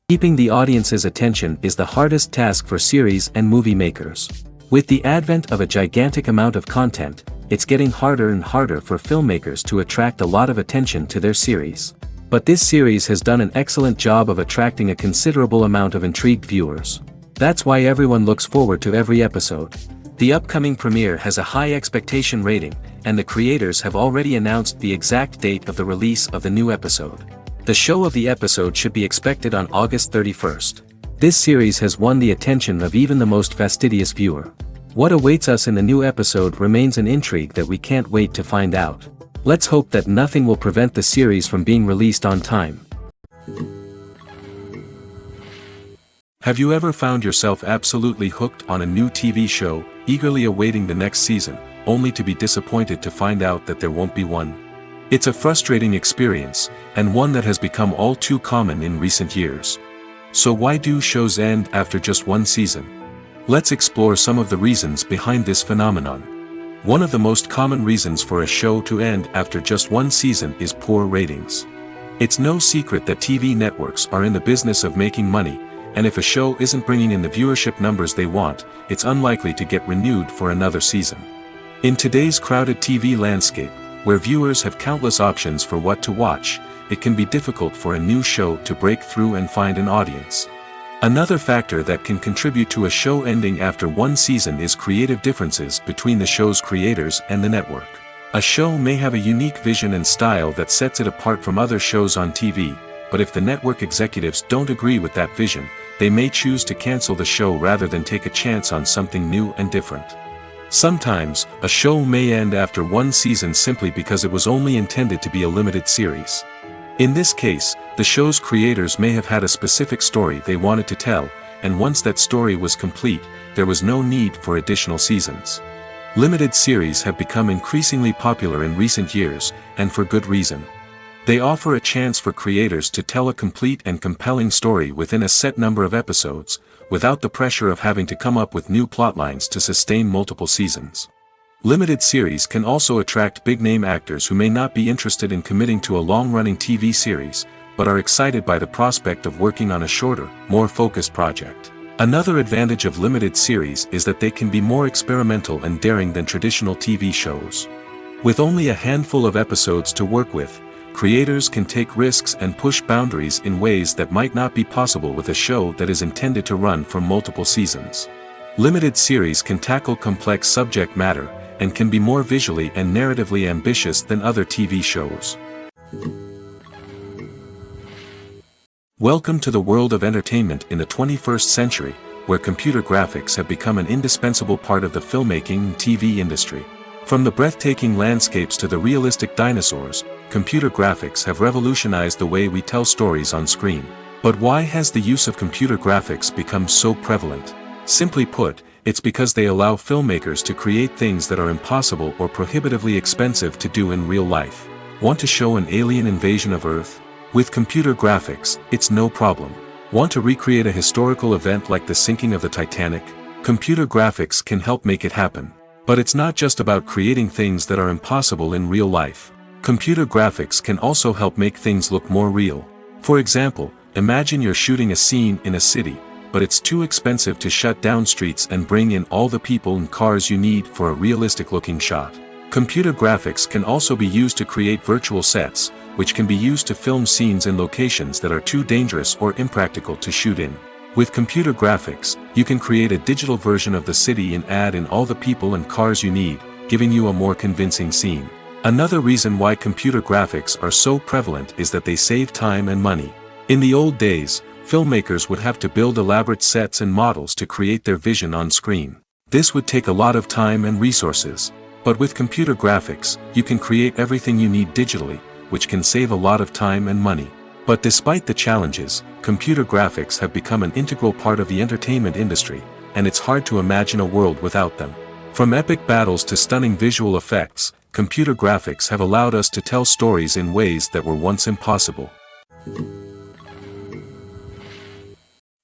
Keeping the audience's attention is the hardest task for series and movie makers. With the advent of a gigantic amount of content, it's getting harder and harder for filmmakers to attract a lot of attention to their series. But this series has done an excellent job of attracting a considerable amount of intrigued viewers. That's why everyone looks forward to every episode. The upcoming premiere has a high expectation rating, and the creators have already announced the exact date of the release of the new episode. The show of the episode should be expected on August 31st. This series has won the attention of even the most fastidious viewer. What awaits us in the new episode remains an intrigue that we can't wait to find out. Let's hope that nothing will prevent the series from being released on time. Have you ever found yourself absolutely hooked on a new TV show, eagerly awaiting the next season, only to be disappointed to find out that there won't be one? It's a frustrating experience, and one that has become all too common in recent years. So why do shows end after just one season? Let's explore some of the reasons behind this phenomenon. One of the most common reasons for a show to end after just one season is poor ratings. It's no secret that TV networks are in the business of making money, and if a show isn't bringing in the viewership numbers they want, it's unlikely to get renewed for another season. In today's crowded TV landscape, where viewers have countless options for what to watch, it can be difficult for a new show to break through and find an audience. Another factor that can contribute to a show ending after one season is creative differences between the show's creators and the network. A show may have a unique vision and style that sets it apart from other shows on TV, but if the network executives don't agree with that vision, they may choose to cancel the show rather than take a chance on something new and different. Sometimes, a show may end after one season simply because it was only intended to be a limited series. In this case, the show's creators may have had a specific story they wanted to tell, and once that story was complete, there was no need for additional seasons. Limited series have become increasingly popular in recent years, and for good reason. They offer a chance for creators to tell a complete and compelling story within a set number of episodes, without the pressure of having to come up with new plotlines to sustain multiple seasons. Limited series can also attract big-name actors who may not be interested in committing to a long-running TV series, but are excited by the prospect of working on a shorter, more focused project. Another advantage of limited series is that they can be more experimental and daring than traditional TV shows. With only a handful of episodes to work with, creators can take risks and push boundaries in ways that might not be possible with a show that is intended to run for multiple seasons. Limited series can tackle complex subject matter, and can be more visually and narratively ambitious than other TV shows. Welcome to the world of entertainment in the 21st century, where computer graphics have become an indispensable part of the filmmaking and TV industry. From the breathtaking landscapes to the realistic dinosaurs, computer graphics have revolutionized the way we tell stories on screen. But why has the use of computer graphics become so prevalent? Simply put, it's because they allow filmmakers to create things that are impossible or prohibitively expensive to do in real life. Want to show an alien invasion of Earth? With computer graphics, it's no problem. Want to recreate a historical event like the sinking of the Titanic? Computer graphics can help make it happen. But it's not just about creating things that are impossible in real life. Computer graphics can also help make things look more real. For example, imagine you're shooting a scene in a city, but it's too expensive to shut down streets and bring in all the people and cars you need for a realistic-looking shot. Computer graphics can also be used to create virtual sets, which can be used to film scenes in locations that are too dangerous or impractical to shoot in. With computer graphics, you can create a digital version of the city and add in all the people and cars you need, giving you a more convincing scene. Another reason why computer graphics are so prevalent is that they save time and money. In the old days, filmmakers would have to build elaborate sets and models to create their vision on screen. This would take a lot of time and resources. But with computer graphics, you can create everything you need digitally, which can save a lot of time and money. But despite the challenges, computer graphics have become an integral part of the entertainment industry, and it's hard to imagine a world without them. From epic battles to stunning visual effects, computer graphics have allowed us to tell stories in ways that were once impossible.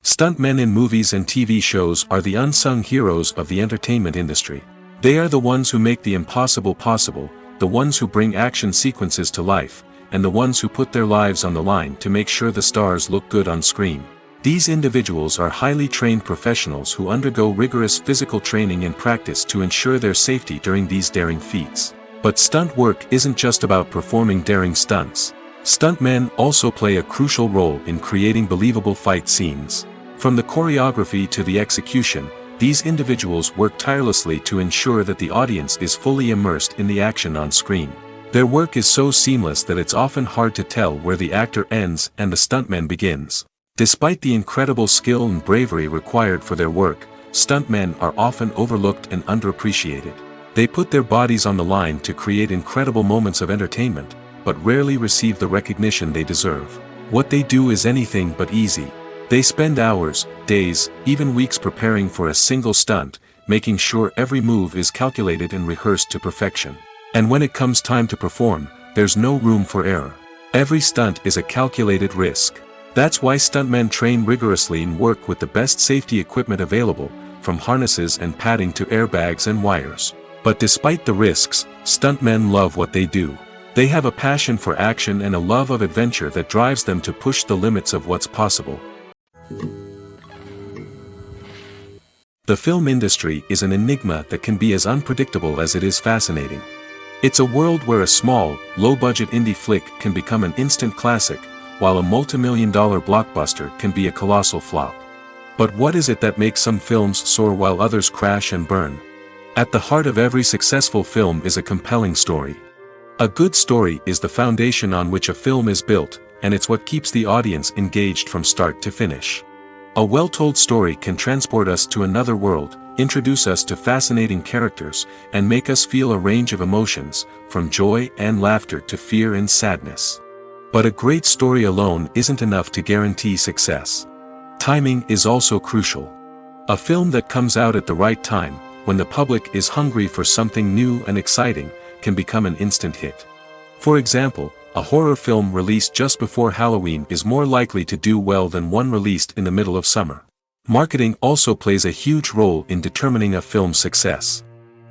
Stuntmen in movies and TV shows are the unsung heroes of the entertainment industry. They are the ones who make the impossible possible, the ones who bring action sequences to life, and the ones who put their lives on the line to make sure the stars look good on screen. These individuals are highly trained professionals who undergo rigorous physical training and practice to ensure their safety during these daring feats. But stunt work isn't just about performing daring stunts. Stuntmen also play a crucial role in creating believable fight scenes. From the choreography to the execution, these individuals work tirelessly to ensure that the audience is fully immersed in the action on screen. Their work is so seamless that it's often hard to tell where the actor ends and the stuntman begins. Despite the incredible skill and bravery required for their work, stuntmen are often overlooked and underappreciated. They put their bodies on the line to create incredible moments of entertainment, but rarely receive the recognition they deserve. What they do is anything but easy. They spend hours, days, even weeks preparing for a single stunt, making sure every move is calculated and rehearsed to perfection. And when it comes time to perform, there's no room for error. Every stunt is a calculated risk. That's why stuntmen train rigorously and work with the best safety equipment available, from harnesses and padding to airbags and wires. But despite the risks, stuntmen love what they do. They have a passion for action and a love of adventure that drives them to push the limits of what's possible. The film industry is an enigma that can be as unpredictable as it is fascinating. It's a world where a small, low-budget indie flick can become an instant classic, while a multi-million-dollar blockbuster can be a colossal flop. But what is it that makes some films soar while others crash and burn? At the heart of every successful film is a compelling story. A good story is the foundation on which a film is built, and it's what keeps the audience engaged from start to finish. A well-told story can transport us to another world, introduce us to fascinating characters, and make us feel a range of emotions, from joy and laughter to fear and sadness. But a great story alone isn't enough to guarantee success. Timing is also crucial. A film that comes out at the right time, when the public is hungry for something new and exciting, can become an instant hit. For example, a horror film released just before Halloween is more likely to do well than one released in the middle of summer. Marketing also plays a huge role in determining a film's success.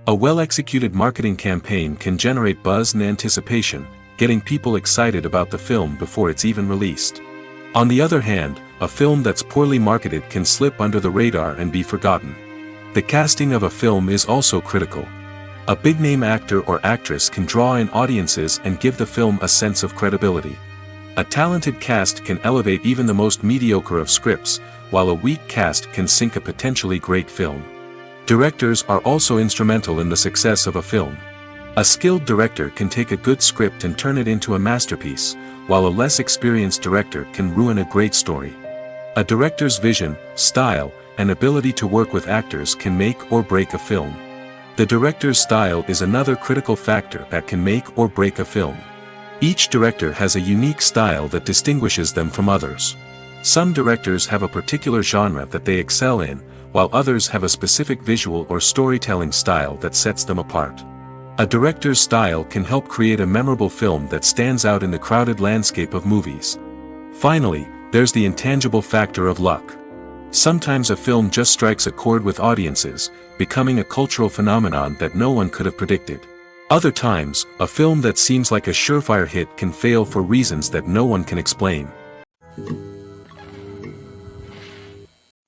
A well-executed marketing campaign can generate buzz and anticipation, getting people excited about the film before it's even released. On the other hand, a film that's poorly marketed can slip under the radar and be forgotten. The casting of a film is also critical. A big-name actor or actress can draw in audiences and give the film a sense of credibility. A talented cast can elevate even the most mediocre of scripts, while a weak cast can sink a potentially great film. Directors are also instrumental in the success of a film. A skilled director can take a good script and turn it into a masterpiece, while a less experienced director can ruin a great story. A director's vision, style, and ability to work with actors can make or break a film. The director's style is another critical factor that can make or break a film. Each director has a unique style that distinguishes them from others. Some directors have a particular genre that they excel in, while others have a specific visual or storytelling style that sets them apart. A director's style can help create a memorable film that stands out in the crowded landscape of movies. Finally, there's the intangible factor of luck. Sometimes a film just strikes a chord with audiences, becoming a cultural phenomenon that no one could have predicted. Other times, a film that seems like a surefire hit can fail for reasons that no one can explain.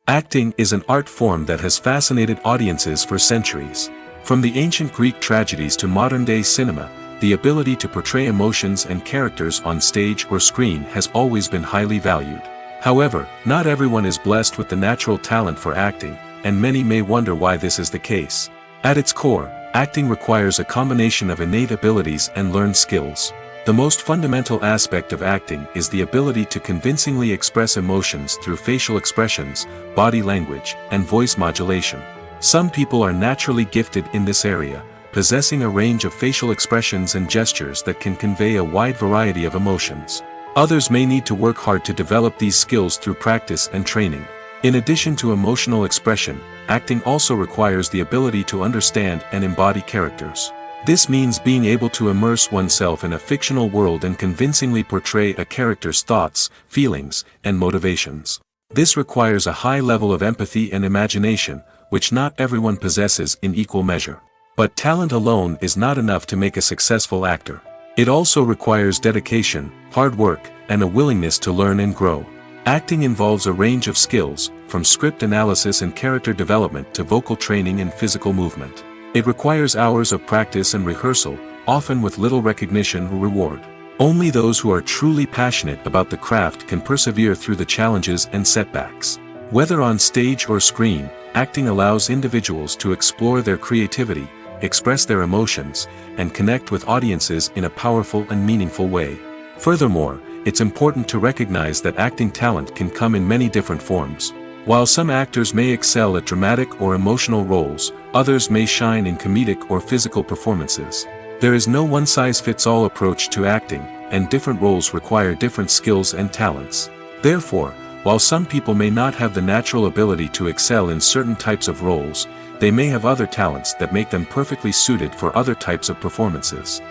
Acting is an art form that has fascinated audiences for centuries. From the ancient Greek tragedies to modern-day cinema, the ability to portray emotions and characters on stage or screen has always been highly valued. However, not everyone is blessed with the natural talent for acting, and many may wonder why this is the case. At its core, acting requires a combination of innate abilities and learned skills. The most fundamental aspect of acting is the ability to convincingly express emotions through facial expressions, body language, and voice modulation. Some people are naturally gifted in this area, possessing a range of facial expressions and gestures that can convey a wide variety of emotions. Others may need to work hard to develop these skills through practice and training. In addition to emotional expression, acting also requires the ability to understand and embody characters. This means being able to immerse oneself in a fictional world and convincingly portray a character's thoughts, feelings, and motivations. This requires a high level of empathy and imagination, which not everyone possesses in equal measure. But talent alone is not enough to make a successful actor. It also requires dedication, hard work, and a willingness to learn and grow. Acting involves a range of skills, from script analysis and character development to vocal training and physical movement. It requires hours of practice and rehearsal, often with little recognition or reward. Only those who are truly passionate about the craft can persevere through the challenges and setbacks. Whether on stage or screen, acting allows individuals to explore their creativity, express their emotions, and connect with audiences in a powerful and meaningful way. Furthermore, it's important to recognize that acting talent can come in many different forms. While some actors may excel at dramatic or emotional roles, others may shine in comedic or physical performances. There is no one-size-fits-all approach to acting, and different roles require different skills and talents. Therefore, while some people may not have the natural ability to excel in certain types of roles, they may have other talents that make them perfectly suited for other types of performances.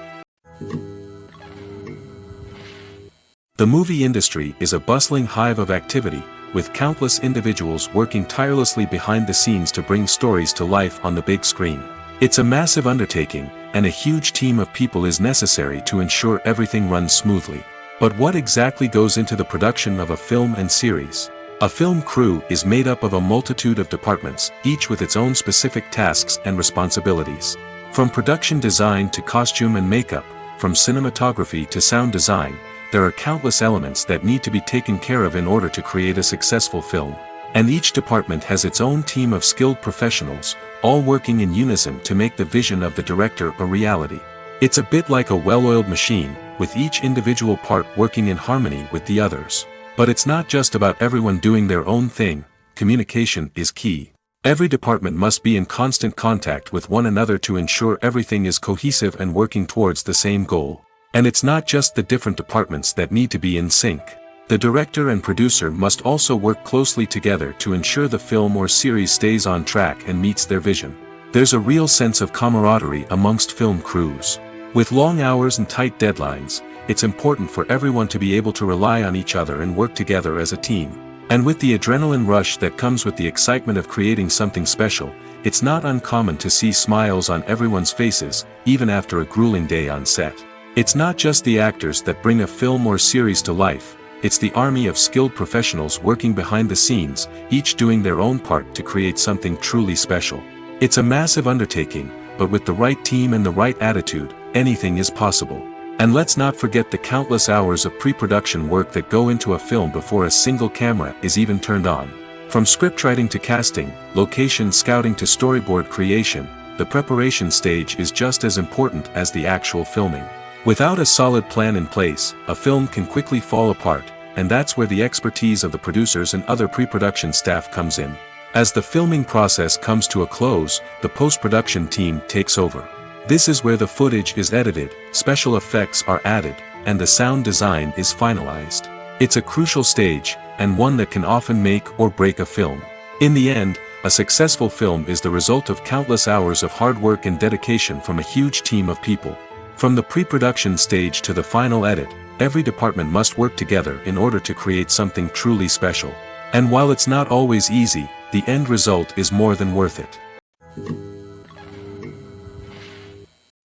The movie industry is a bustling hive of activity, with countless individuals working tirelessly behind the scenes to bring stories to life on the big screen. It's a massive undertaking, and a huge team of people is necessary to ensure everything runs smoothly. But what exactly goes into the production of a film and series? A film crew is made up of a multitude of departments, each with its own specific tasks and responsibilities. From production design to costume and makeup, from cinematography to sound design, there are countless elements that need to be taken care of in order to create a successful film. And each department has its own team of skilled professionals, all working in unison to make the vision of the director a reality. It's a bit like a well-oiled machine, with each individual part working in harmony with the others. But it's not just about everyone doing their own thing. Communication is key. Every department must be in constant contact with one another to ensure everything is cohesive and working towards the same goal. And it's not just the different departments that need to be in sync. The director and producer must also work closely together to ensure the film or series stays on track and meets their vision. There's a real sense of camaraderie amongst film crews. With long hours and tight deadlines, it's important for everyone to be able to rely on each other and work together as a team. And with the adrenaline rush that comes with the excitement of creating something special, it's not uncommon to see smiles on everyone's faces, even after a grueling day on set. It's not just the actors that bring a film or series to life, it's the army of skilled professionals working behind the scenes, each doing their own part to create something truly special. It's a massive undertaking, but with the right team and the right attitude, anything is possible. And let's not forget the countless hours of pre-production work that go into a film before a single camera is even turned on. From scriptwriting to casting, location scouting to storyboard creation, the preparation stage is just as important as the actual filming. Without a solid plan in place, a film can quickly fall apart, and that's where the expertise of the producers and other pre-production staff comes in. As the filming process comes to a close, the post-production team takes over. This is where the footage is edited, special effects are added, and the sound design is finalized. It's a crucial stage, and one that can often make or break a film. In the end, a successful film is the result of countless hours of hard work and dedication from a huge team of people. From the pre-production stage to the final edit, every department must work together in order to create something truly special. And while it's not always easy, the end result is more than worth it.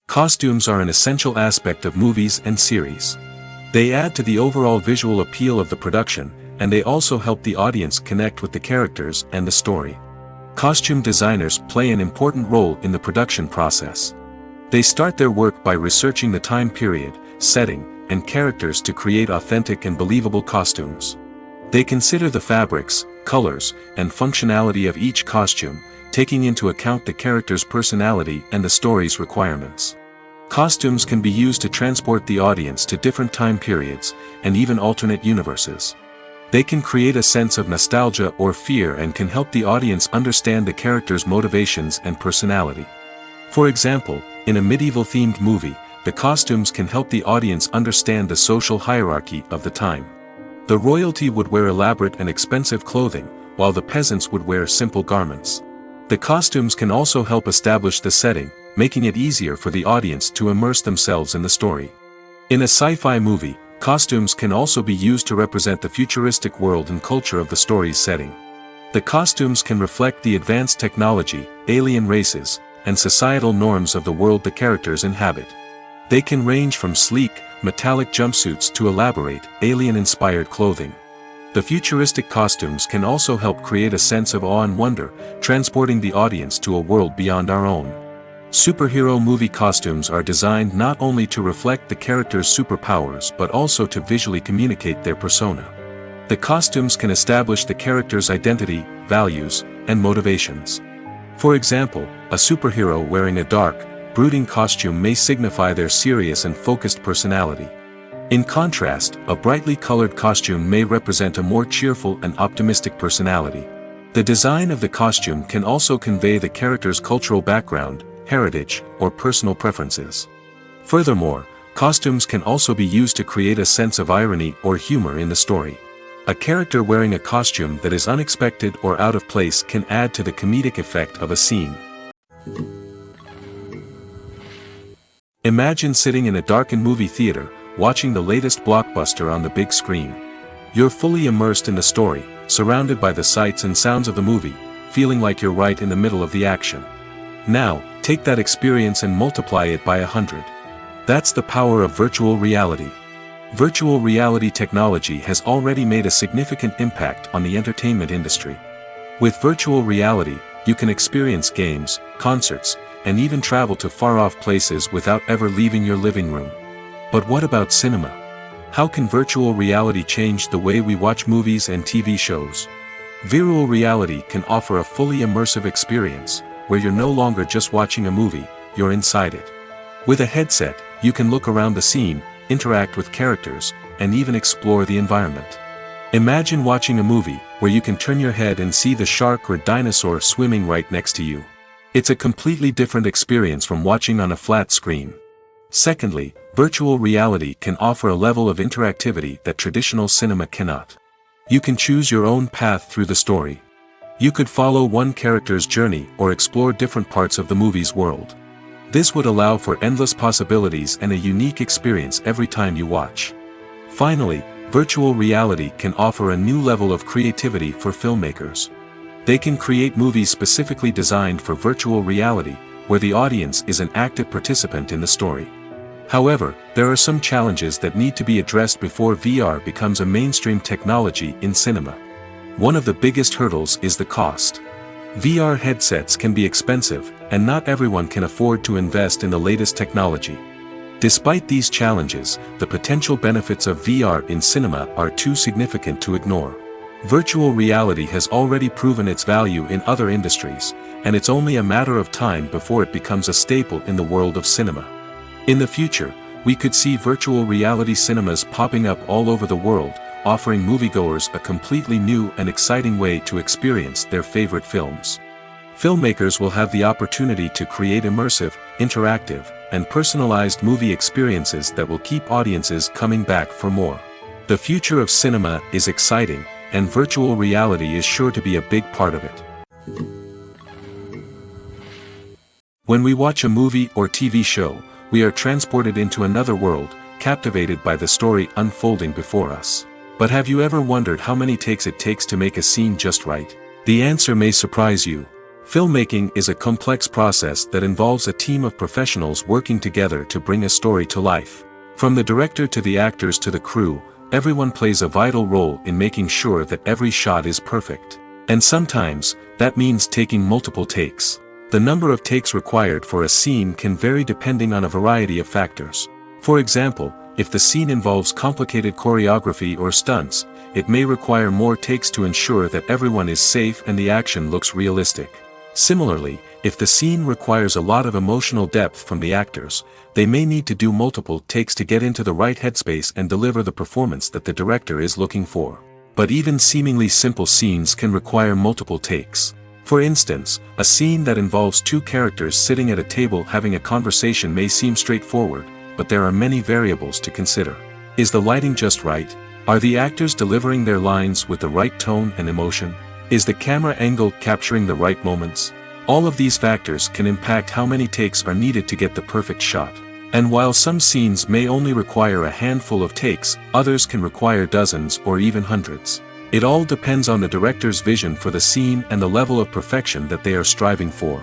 Costumes are an essential aspect of movies and series. They add to the overall visual appeal of the production, and they also help the audience connect with the characters and the story. Costume designers play an important role in the production process. They start their work by researching the time period, setting, and characters to create authentic and believable costumes. They consider the fabrics, colors, and functionality of each costume, taking into account the character's personality and the story's requirements. Costumes can be used to transport the audience to different time periods, and even alternate universes. They can create a sense of nostalgia or fear and can help the audience understand the character's motivations and personality. For example, in a medieval-themed movie, the costumes can help the audience understand the social hierarchy of the time. The royalty would wear elaborate and expensive clothing, while the peasants would wear simple garments. The costumes can also help establish the setting, making it easier for the audience to immerse themselves in the story. In a sci-fi movie, costumes can also be used to represent the futuristic world and culture of the story's setting. The costumes can reflect the advanced technology, alien races, and societal norms of the world the characters inhabit. They can range from sleek, metallic jumpsuits to elaborate, alien-inspired clothing. The futuristic costumes can also help create a sense of awe and wonder, transporting the audience to a world beyond our own. Superhero movie costumes are designed not only to reflect the character's superpowers but also to visually communicate their persona. The costumes can establish the character's identity, values, and motivations. For example, a superhero wearing a dark, brooding costume may signify their serious and focused personality. In contrast, a brightly colored costume may represent a more cheerful and optimistic personality. The design of the costume can also convey the character's cultural background, heritage, or personal preferences. Furthermore, costumes can also be used to create a sense of irony or humor in the story. A character wearing a costume that is unexpected or out of place can add to the comedic effect of a scene. Imagine sitting in a darkened movie theater, watching the latest blockbuster on the big screen. You're fully immersed in the story, surrounded by the sights and sounds of the movie, feeling like you're right in the middle of the action. Now, take that experience and multiply it by 100. That's the power of virtual reality. Virtual reality technology has already made a significant impact on the entertainment industry. With virtual reality, you can experience games, concerts, and even travel to far-off places without ever leaving your living room. But what about cinema? How can virtual reality change the way we watch movies and TV shows? Virtual reality can offer a fully immersive experience, where you're no longer just watching a movie, you're inside it. With a headset, you can look around the scene, interact with characters, and even explore the environment. Imagine watching a movie, where you can turn your head and see the shark or dinosaur swimming right next to you. It's a completely different experience from watching on a flat screen. Secondly, virtual reality can offer a level of interactivity that traditional cinema cannot. You can choose your own path through the story. You could follow one character's journey or explore different parts of the movie's world. This would allow for endless possibilities and a unique experience every time you watch. Finally, virtual reality can offer a new level of creativity for filmmakers. They can create movies specifically designed for virtual reality, where the audience is an active participant in the story. However, there are some challenges that need to be addressed before VR becomes a mainstream technology in cinema. One of the biggest hurdles is the cost. VR headsets can be expensive, and not everyone can afford to invest in the latest technology. Despite these challenges, the potential benefits of VR in cinema are too significant to ignore. Virtual reality has already proven its value in other industries, and it's only a matter of time before it becomes a staple in the world of cinema. In the future, we could see virtual reality cinemas popping up all over the world, offering moviegoers a completely new and exciting way to experience their favorite films. Filmmakers will have the opportunity to create immersive, interactive, and personalized movie experiences that will keep audiences coming back for more. The future of cinema is exciting, and virtual reality is sure to be a big part of it. When we watch a movie or TV show, we are transported into another world, captivated by the story unfolding before us. But have you ever wondered how many takes it takes to make a scene just right? The answer may surprise you. Filmmaking is a complex process that involves a team of professionals working together to bring a story to life. From the director to the actors to the crew, everyone plays a vital role in making sure that every shot is perfect. And sometimes, that means taking multiple takes. The number of takes required for a scene can vary depending on a variety of factors. For example, if the scene involves complicated choreography or stunts, it may require more takes to ensure that everyone is safe and the action looks realistic. Similarly, if the scene requires a lot of emotional depth from the actors, they may need to do multiple takes to get into the right headspace and deliver the performance that the director is looking for. But even seemingly simple scenes can require multiple takes. For instance, a scene that involves two characters sitting at a table having a conversation may seem straightforward, but there are many variables to consider. Is the lighting just right? Are the actors delivering their lines with the right tone and emotion? Is the camera angle capturing the right moments? All of these factors can impact how many takes are needed to get the perfect shot. And while some scenes may only require a handful of takes, others can require dozens or even hundreds. It all depends on the director's vision for the scene and the level of perfection that they are striving for.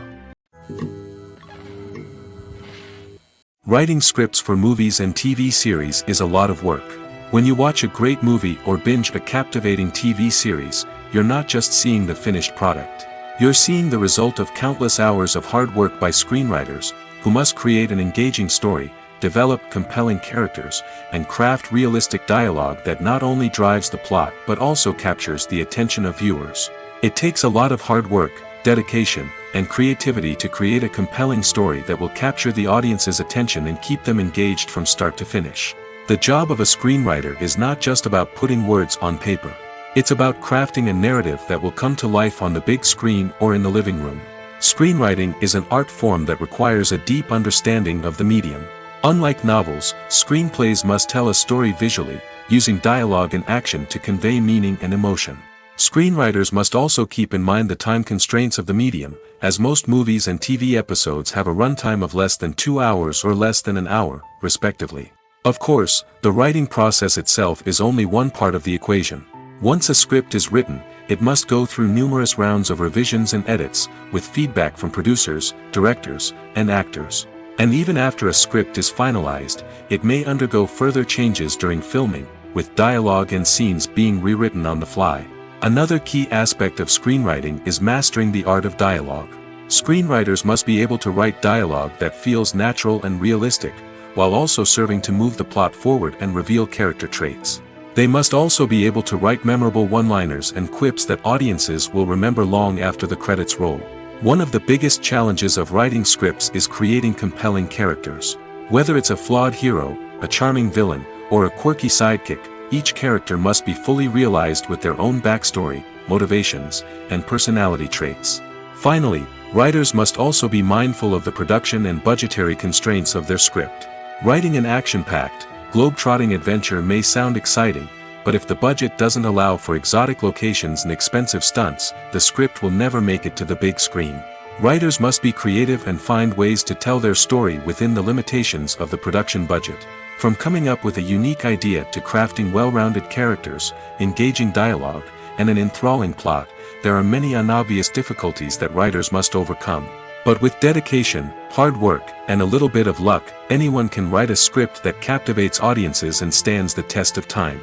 Writing scripts for movies and TV series is a lot of work. When you watch a great movie or binge a captivating TV series, you're not just seeing the finished product. You're seeing the result of countless hours of hard work by screenwriters, who must create an engaging story, develop compelling characters, and craft realistic dialogue that not only drives the plot but also captures the attention of viewers. It takes a lot of hard work, dedication, and creativity to create a compelling story that will capture the audience's attention and keep them engaged from start to finish. The job of a screenwriter is not just about putting words on paper. It's about crafting a narrative that will come to life on the big screen or in the living room. Screenwriting is an art form that requires a deep understanding of the medium. Unlike novels, screenplays must tell a story visually, using dialogue and action to convey meaning and emotion. Screenwriters must also keep in mind the time constraints of the medium, as most movies and TV episodes have a runtime of less than 2 hours or less than an hour, respectively. Of course, the writing process itself is only one part of the equation. Once a script is written, it must go through numerous rounds of revisions and edits, with feedback from producers, directors, and actors. And even after a script is finalized, it may undergo further changes during filming, with dialogue and scenes being rewritten on the fly. Another key aspect of screenwriting is mastering the art of dialogue. Screenwriters must be able to write dialogue that feels natural and realistic, while also serving to move the plot forward and reveal character traits. They must also be able to write memorable one-liners and quips that audiences will remember long after the credits roll. One of the biggest challenges of writing scripts is creating compelling characters. Whether it's a flawed hero, a charming villain, or a quirky sidekick, each character must be fully realized with their own backstory, motivations, and personality traits. Finally, writers must also be mindful of the production and budgetary constraints of their script. Writing an action-packed, globe-trotting adventure may sound exciting, but if the budget doesn't allow for exotic locations and expensive stunts, the script will never make it to the big screen. Writers must be creative and find ways to tell their story within the limitations of the production budget. From coming up with a unique idea to crafting well-rounded characters, engaging dialogue, and an enthralling plot, there are many unobvious difficulties that writers must overcome. But with dedication, hard work, and a little bit of luck, anyone can write a script that captivates audiences and stands the test of time.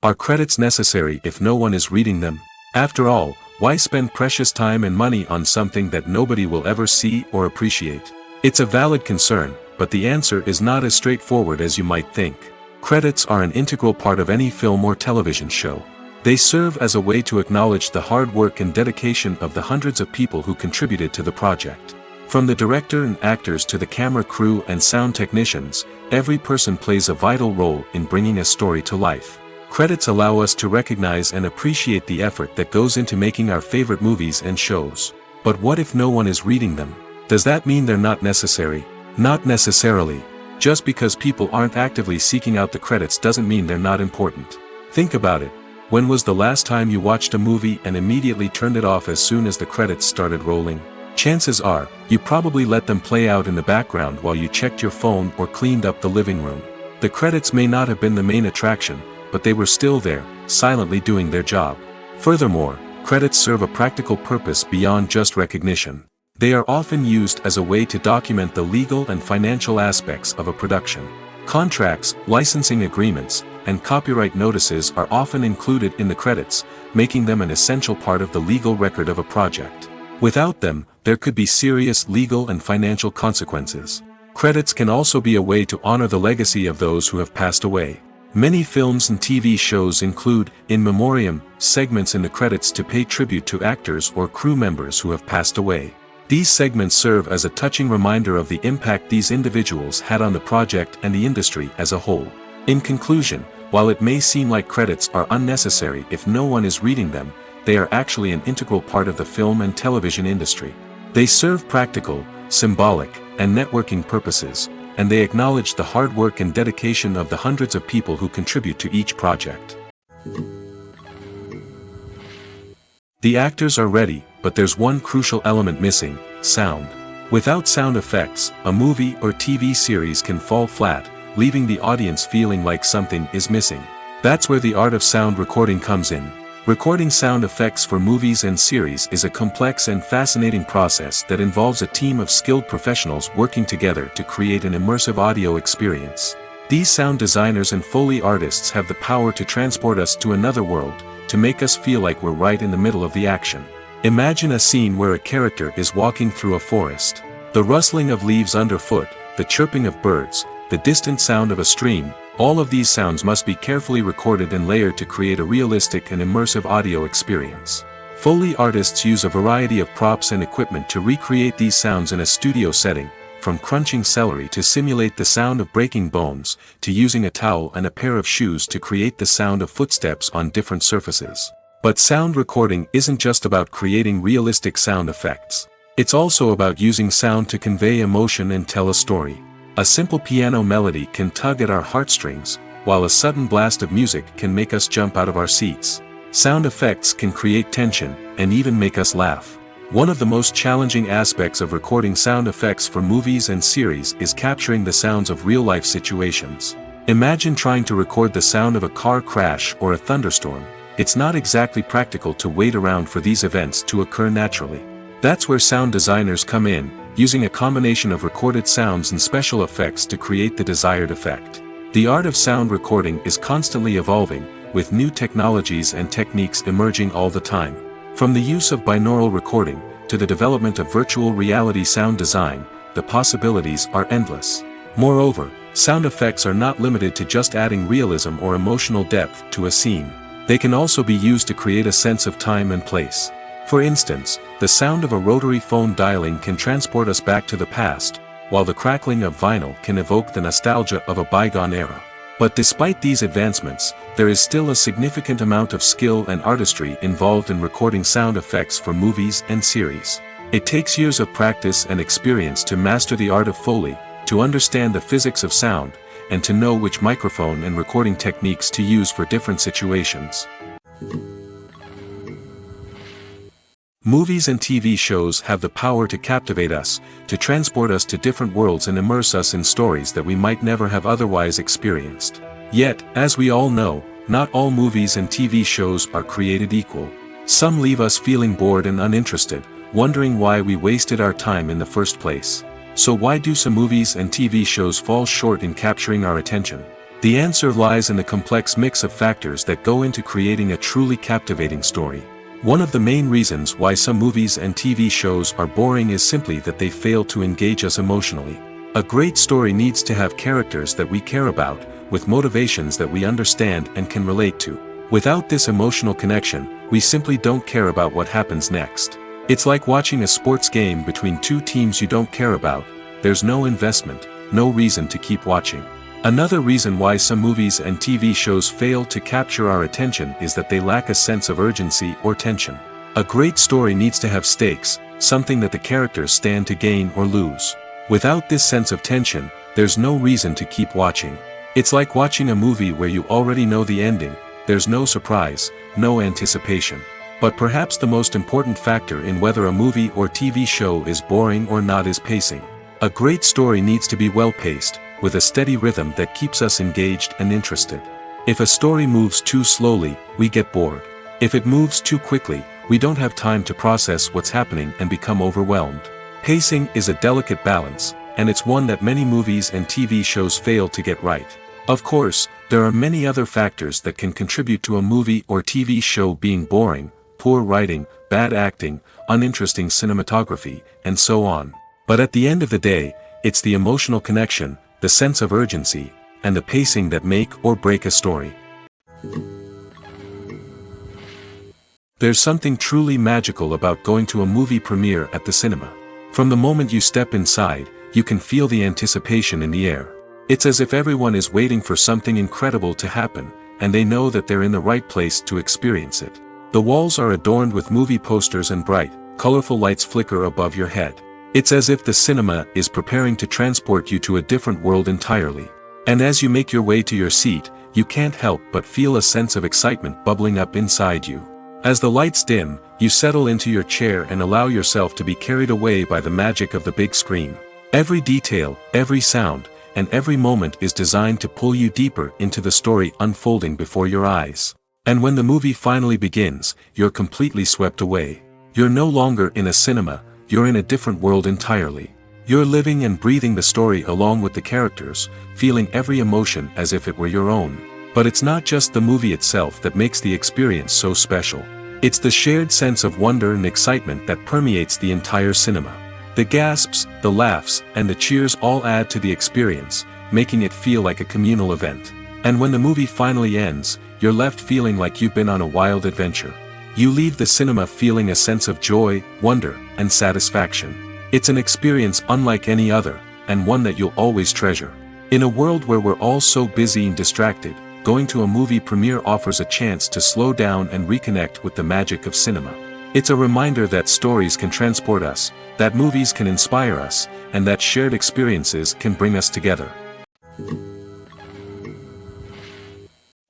Are credits necessary if no one is reading them? After all, why spend precious time and money on something that nobody will ever see or appreciate? It's a valid concern, but the answer is not as straightforward as you might think. Credits are an integral part of any film or television show. They serve as a way to acknowledge the hard work and dedication of the hundreds of people who contributed to the project. From the director and actors to the camera crew and sound technicians, every person plays a vital role in bringing a story to life. Credits allow us to recognize and appreciate the effort that goes into making our favorite movies and shows. But what if no one is reading them? Does that mean they're not necessary? Not necessarily. Just because people aren't actively seeking out the credits doesn't mean they're not important. Think about it. When was the last time you watched a movie and immediately turned it off as soon as the credits started rolling? Chances are, you probably let them play out in the background while you checked your phone or cleaned up the living room. The credits may not have been the main attraction, but they were still there, silently doing their job. Furthermore, credits serve a practical purpose beyond just recognition. They are often used as a way to document the legal and financial aspects of a production. Contracts, licensing agreements, and copyright notices are often included in the credits, making them an essential part of the legal record of a project. Without them, there could be serious legal and financial consequences. Credits can also be a way to honor the legacy of those who have passed away. Many films and TV shows include, in memoriam, segments in the credits to pay tribute to actors or crew members who have passed away. These segments serve as a touching reminder of the impact these individuals had on the project and the industry as a whole. In conclusion, while it may seem like credits are unnecessary if no one is reading them, they are actually an integral part of the film and television industry. They serve practical, symbolic, and networking purposes, and they acknowledge the hard work and dedication of the hundreds of people who contribute to each project. The actors are ready, but there's one crucial element missing: sound. Without sound effects, a movie or TV series can fall flat, leaving the audience feeling like something is missing. That's where the art of sound recording comes in. Recording sound effects for movies and series is a complex and fascinating process that involves a team of skilled professionals working together to create an immersive audio experience. These sound designers and Foley artists have the power to transport us to another world, to make us feel like we're right in the middle of the action. Imagine a scene where a character is walking through a forest. The rustling of leaves underfoot, the chirping of birds, the distant sound of a stream, all of these sounds must be carefully recorded and layered to create a realistic and immersive audio experience. Foley artists use a variety of props and equipment to recreate these sounds in a studio setting, from crunching celery to simulate the sound of breaking bones, to using a towel and a pair of shoes to create the sound of footsteps on different surfaces. But sound recording isn't just about creating realistic sound effects. It's also about using sound to convey emotion and tell a story. A simple piano melody can tug at our heartstrings, while a sudden blast of music can make us jump out of our seats. Sound effects can create tension, and even make us laugh. One of the most challenging aspects of recording sound effects for movies and series is capturing the sounds of real-life situations. Imagine trying to record the sound of a car crash or a thunderstorm. It's not exactly practical to wait around for these events to occur naturally. That's where sound designers come in, using a combination of recorded sounds and special effects to create the desired effect. The art of sound recording is constantly evolving, with new technologies and techniques emerging all the time. From the use of binaural recording, to the development of virtual reality sound design, the possibilities are endless. Moreover, sound effects are not limited to just adding realism or emotional depth to a scene. They can also be used to create a sense of time and place. For instance, the sound of a rotary phone dialing can transport us back to the past, while the crackling of vinyl can evoke the nostalgia of a bygone era. But despite these advancements, there is still a significant amount of skill and artistry involved in recording sound effects for movies and series. It takes years of practice and experience to master the art of Foley, to understand the physics of sound, and to know which microphone and recording techniques to use for different situations. Movies and TV shows have the power to captivate us, to transport us to different worlds and immerse us in stories that we might never have otherwise experienced. Yet, as we all know, not all movies and TV shows are created equal. Some leave us feeling bored and uninterested, wondering why we wasted our time in the first place. So why do some movies and TV shows fall short in capturing our attention? The answer lies in the complex mix of factors that go into creating a truly captivating story. One of the main reasons why some movies and TV shows are boring is simply that they fail to engage us emotionally. A great story needs to have characters that we care about, with motivations that we understand and can relate to. Without this emotional connection, we simply don't care about what happens next. It's like watching a sports game between two teams you don't care about. There's no investment, no reason to keep watching. Another reason why some movies and TV shows fail to capture our attention is that they lack a sense of urgency or tension. A great story needs to have stakes, something that the characters stand to gain or lose. Without this sense of tension, there's no reason to keep watching. It's like watching a movie where you already know the ending. There's no surprise, no anticipation. But perhaps the most important factor in whether a movie or TV show is boring or not is pacing. A great story needs to be well-paced, with a steady rhythm that keeps us engaged and interested. If a story moves too slowly, we get bored. If it moves too quickly, we don't have time to process what's happening and become overwhelmed. Pacing is a delicate balance, and it's one that many movies and TV shows fail to get right. Of course, There are many other factors that can contribute to a movie or TV show being boring: poor writing, bad acting, uninteresting cinematography, and so on. But at the end of the day, it's the emotional connection, the sense of urgency, and the pacing that make or break a story. There's something truly magical about going to a movie premiere at the cinema. From the moment you step inside, you can feel the anticipation in the air. It's as if everyone is waiting for something incredible to happen, and they know that they're in the right place to experience it. The walls are adorned with movie posters and bright, colorful lights flicker above your head. It's as if the cinema is preparing to transport you to a different world entirely. And as you make your way to your seat, you can't help but feel a sense of excitement bubbling up inside you. As the lights dim, you settle into your chair and allow yourself to be carried away by the magic of the big screen. Every detail, every sound, and every moment is designed to pull you deeper into the story unfolding before your eyes. And when the movie finally begins, you're completely swept away. You're no longer in a cinema, you're in a different world entirely. You're living and breathing the story along with the characters, feeling every emotion as if it were your own. But it's not just the movie itself that makes the experience so special. It's the shared sense of wonder and excitement that permeates the entire cinema. The gasps, the laughs, and the cheers all add to the experience, making it feel like a communal event. And when the movie finally ends, you're left feeling like you've been on a wild adventure. You leave the cinema feeling a sense of joy, wonder, and satisfaction. It's an experience unlike any other, and one that you'll always treasure. In a world where we're all so busy and distracted, going to a movie premiere offers a chance to slow down and reconnect with the magic of cinema. It's a reminder that stories can transport us, that movies can inspire us, and that shared experiences can bring us together.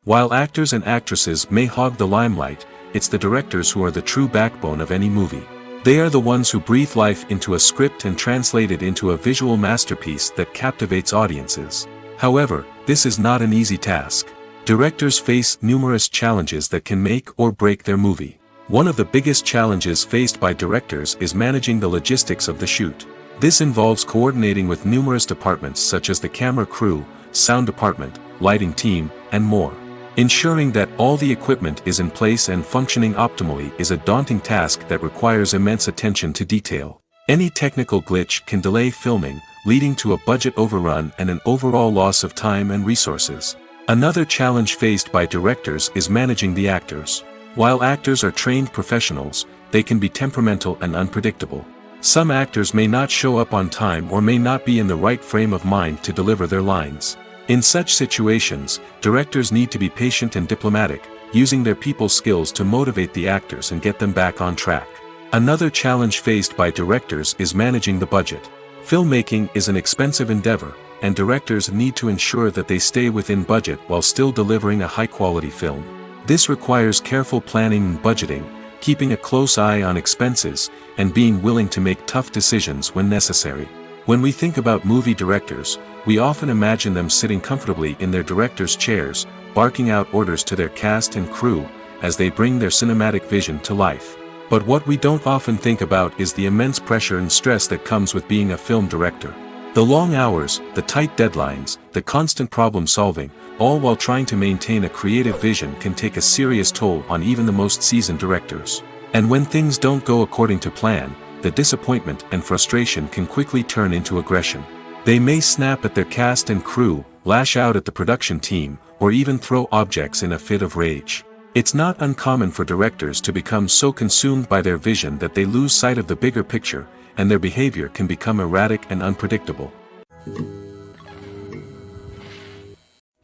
While actors and actresses may hog the limelight, it's the directors who are the true backbone of any movie. They are the ones who breathe life into a script and translate it into a visual masterpiece that captivates audiences. However, this is not an easy task. Directors face numerous challenges that can make or break their movie. One of the biggest challenges faced by directors is managing the logistics of the shoot. This involves coordinating with numerous departments such as the camera crew, sound department, lighting team, and more. Ensuring that all the equipment is in place and functioning optimally is a daunting task that requires immense attention to detail. Any technical glitch can delay filming, leading to a budget overrun and an overall loss of time and resources. Another challenge faced by directors is managing the actors. While actors are trained professionals, they can be temperamental and unpredictable. Some actors may not show up on time or may not be in the right frame of mind to deliver their lines. In such situations, directors need to be patient and diplomatic, using their people skills to motivate the actors and get them back on track. Another challenge faced by directors is managing the budget. Filmmaking is an expensive endeavor, and directors need to ensure that they stay within budget while still delivering a high-quality film. This requires careful planning and budgeting, keeping a close eye on expenses, and being willing to make tough decisions when necessary. When we think about movie directors, we often imagine them sitting comfortably in their director's chairs, barking out orders to their cast and crew, as they bring their cinematic vision to life. But what we don't often think about is the immense pressure and stress that comes with being a film director. The long hours, the tight deadlines, the constant problem solving, all while trying to maintain a creative vision can take a serious toll on even the most seasoned directors. And when things don't go according to plan, the disappointment and frustration can quickly turn into aggression. They may snap at their cast and crew, lash out at the production team, or even throw objects in a fit of rage. It's not uncommon for directors to become so consumed by their vision that they lose sight of the bigger picture, and their behavior can become erratic and unpredictable.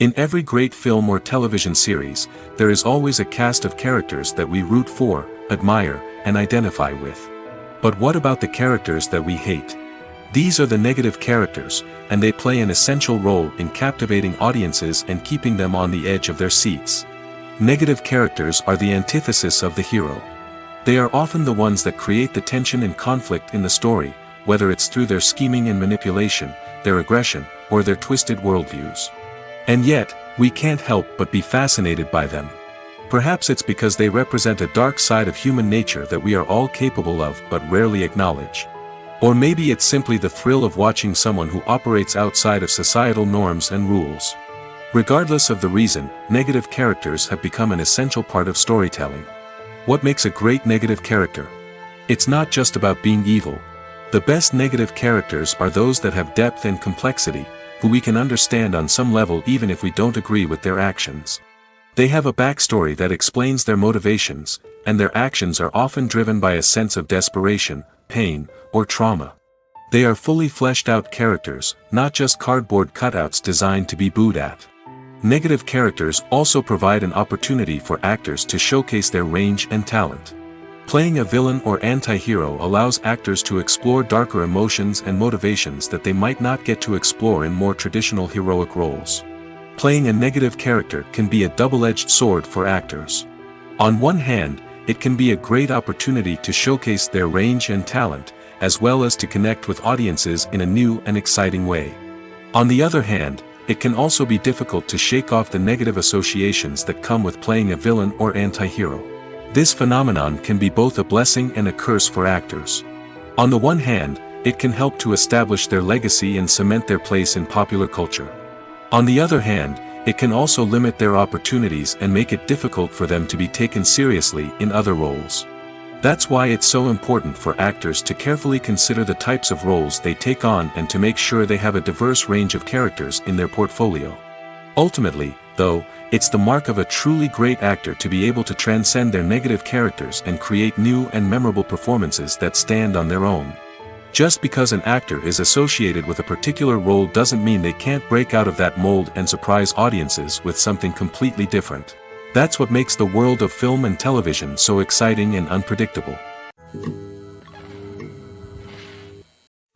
In every great film or television series, there is always a cast of characters that we root for, admire, and identify with. But what about the characters that we hate? These are the negative characters, and they play an essential role in captivating audiences and keeping them on the edge of their seats. Negative characters are the antithesis of the hero. They are often the ones that create the tension and conflict in the story, whether it's through their scheming and manipulation, their aggression, or their twisted worldviews. And yet, we can't help but be fascinated by them. Perhaps it's because they represent a dark side of human nature that we are all capable of but rarely acknowledge. Or maybe it's simply the thrill of watching someone who operates outside of societal norms and rules. Regardless of the reason, negative characters have become an essential part of storytelling. What makes a great negative character? It's not just about being evil. The best negative characters are those that have depth and complexity, who we can understand on some level even if we don't agree with their actions. They have a backstory that explains their motivations, and their actions are often driven by a sense of desperation, pain, or trauma. They are fully fleshed out characters, not just cardboard cutouts designed to be booed at. Negative characters also provide an opportunity for actors to showcase their range and talent. Playing a villain or anti-hero allows actors to explore darker emotions and motivations that they might not get to explore in more traditional heroic roles. Playing a negative character can be a double-edged sword for actors. On one hand, it can be a great opportunity to showcase their range and talent, as well as to connect with audiences in a new and exciting way. On the other hand, it can also be difficult to shake off the negative associations that come with playing a villain or anti-hero. This phenomenon can be both a blessing and a curse for actors. On the one hand, it can help to establish their legacy and cement their place in popular culture. On the other hand, it can also limit their opportunities and make it difficult for them to be taken seriously in other roles. That's why it's so important for actors to carefully consider the types of roles they take on and to make sure they have a diverse range of characters in their portfolio. Ultimately, though, it's the mark of a truly great actor to be able to transcend their negative characters and create new and memorable performances that stand on their own. Just because an actor is associated with a particular role doesn't mean they can't break out of that mold and surprise audiences with something completely different. That's what makes the world of film and television so exciting and unpredictable.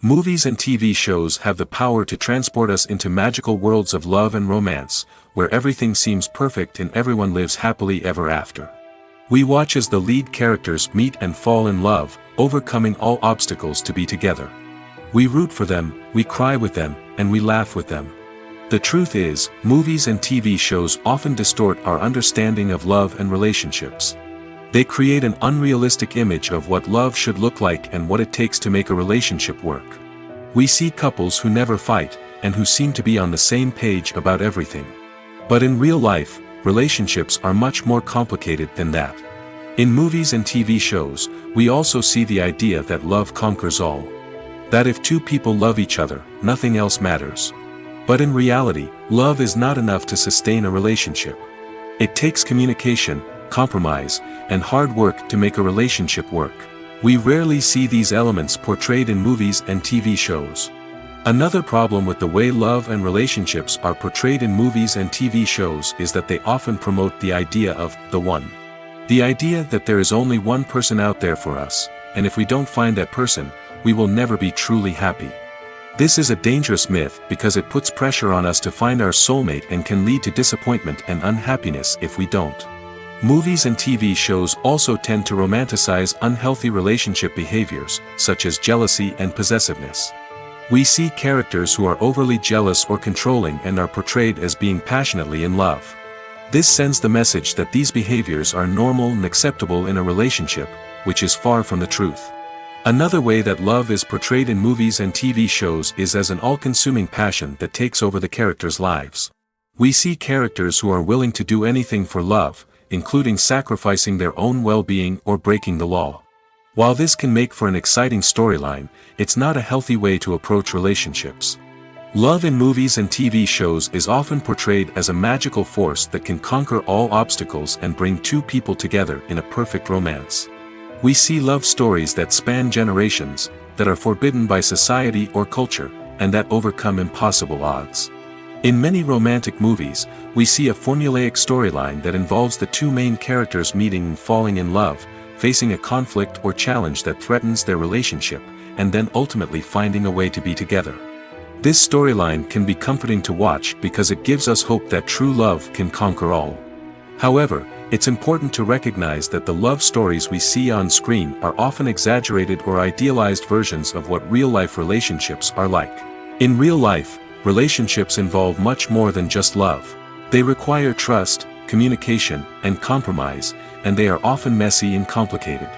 Movies and TV shows have the power to transport us into magical worlds of love and romance, where everything seems perfect and everyone lives happily ever after. We watch as the lead characters meet and fall in love, overcoming all obstacles to be together. We root for them, we cry with them, and we laugh with them. The truth is, movies and TV shows often distort our understanding of love and relationships. They create an unrealistic image of what love should look like and what it takes to make a relationship work. We see couples who never fight, and who seem to be on the same page about everything. But in real life, relationships are much more complicated than that. In movies and TV shows, we also see the idea that love conquers all. That if two people love each other, nothing else matters. But in reality, love is not enough to sustain a relationship. It takes communication, compromise, and hard work to make a relationship work. We rarely see these elements portrayed in movies and TV shows. Another problem with the way love and relationships are portrayed in movies and TV shows is that they often promote the idea of the one. The idea that there is only one person out there for us, and if we don't find that person, we will never be truly happy. This is a dangerous myth because it puts pressure on us to find our soulmate and can lead to disappointment and unhappiness if we don't. Movies and TV shows also tend to romanticize unhealthy relationship behaviors, such as jealousy and possessiveness. We see characters who are overly jealous or controlling and are portrayed as being passionately in love. This sends the message that these behaviors are normal and acceptable in a relationship, which is far from the truth. Another way that love is portrayed in movies and TV shows is as an all-consuming passion that takes over the characters' lives. We see characters who are willing to do anything for love, including sacrificing their own well-being or breaking the law. While this can make for an exciting storyline, it's not a healthy way to approach relationships. Love in movies and TV shows is often portrayed as a magical force that can conquer all obstacles and bring two people together in a perfect romance. We see love stories that span generations, that are forbidden by society or culture, and that overcome impossible odds. In many romantic movies, we see a formulaic storyline that involves the two main characters meeting and falling in love, facing a conflict or challenge that threatens their relationship, and then ultimately finding a way to be together. This storyline can be comforting to watch because it gives us hope that true love can conquer all. However, it's important to recognize that the love stories we see on screen are often exaggerated or idealized versions of what real-life relationships are like. In real life, relationships involve much more than just love. They require trust, communication, and compromise, and they are often messy and complicated.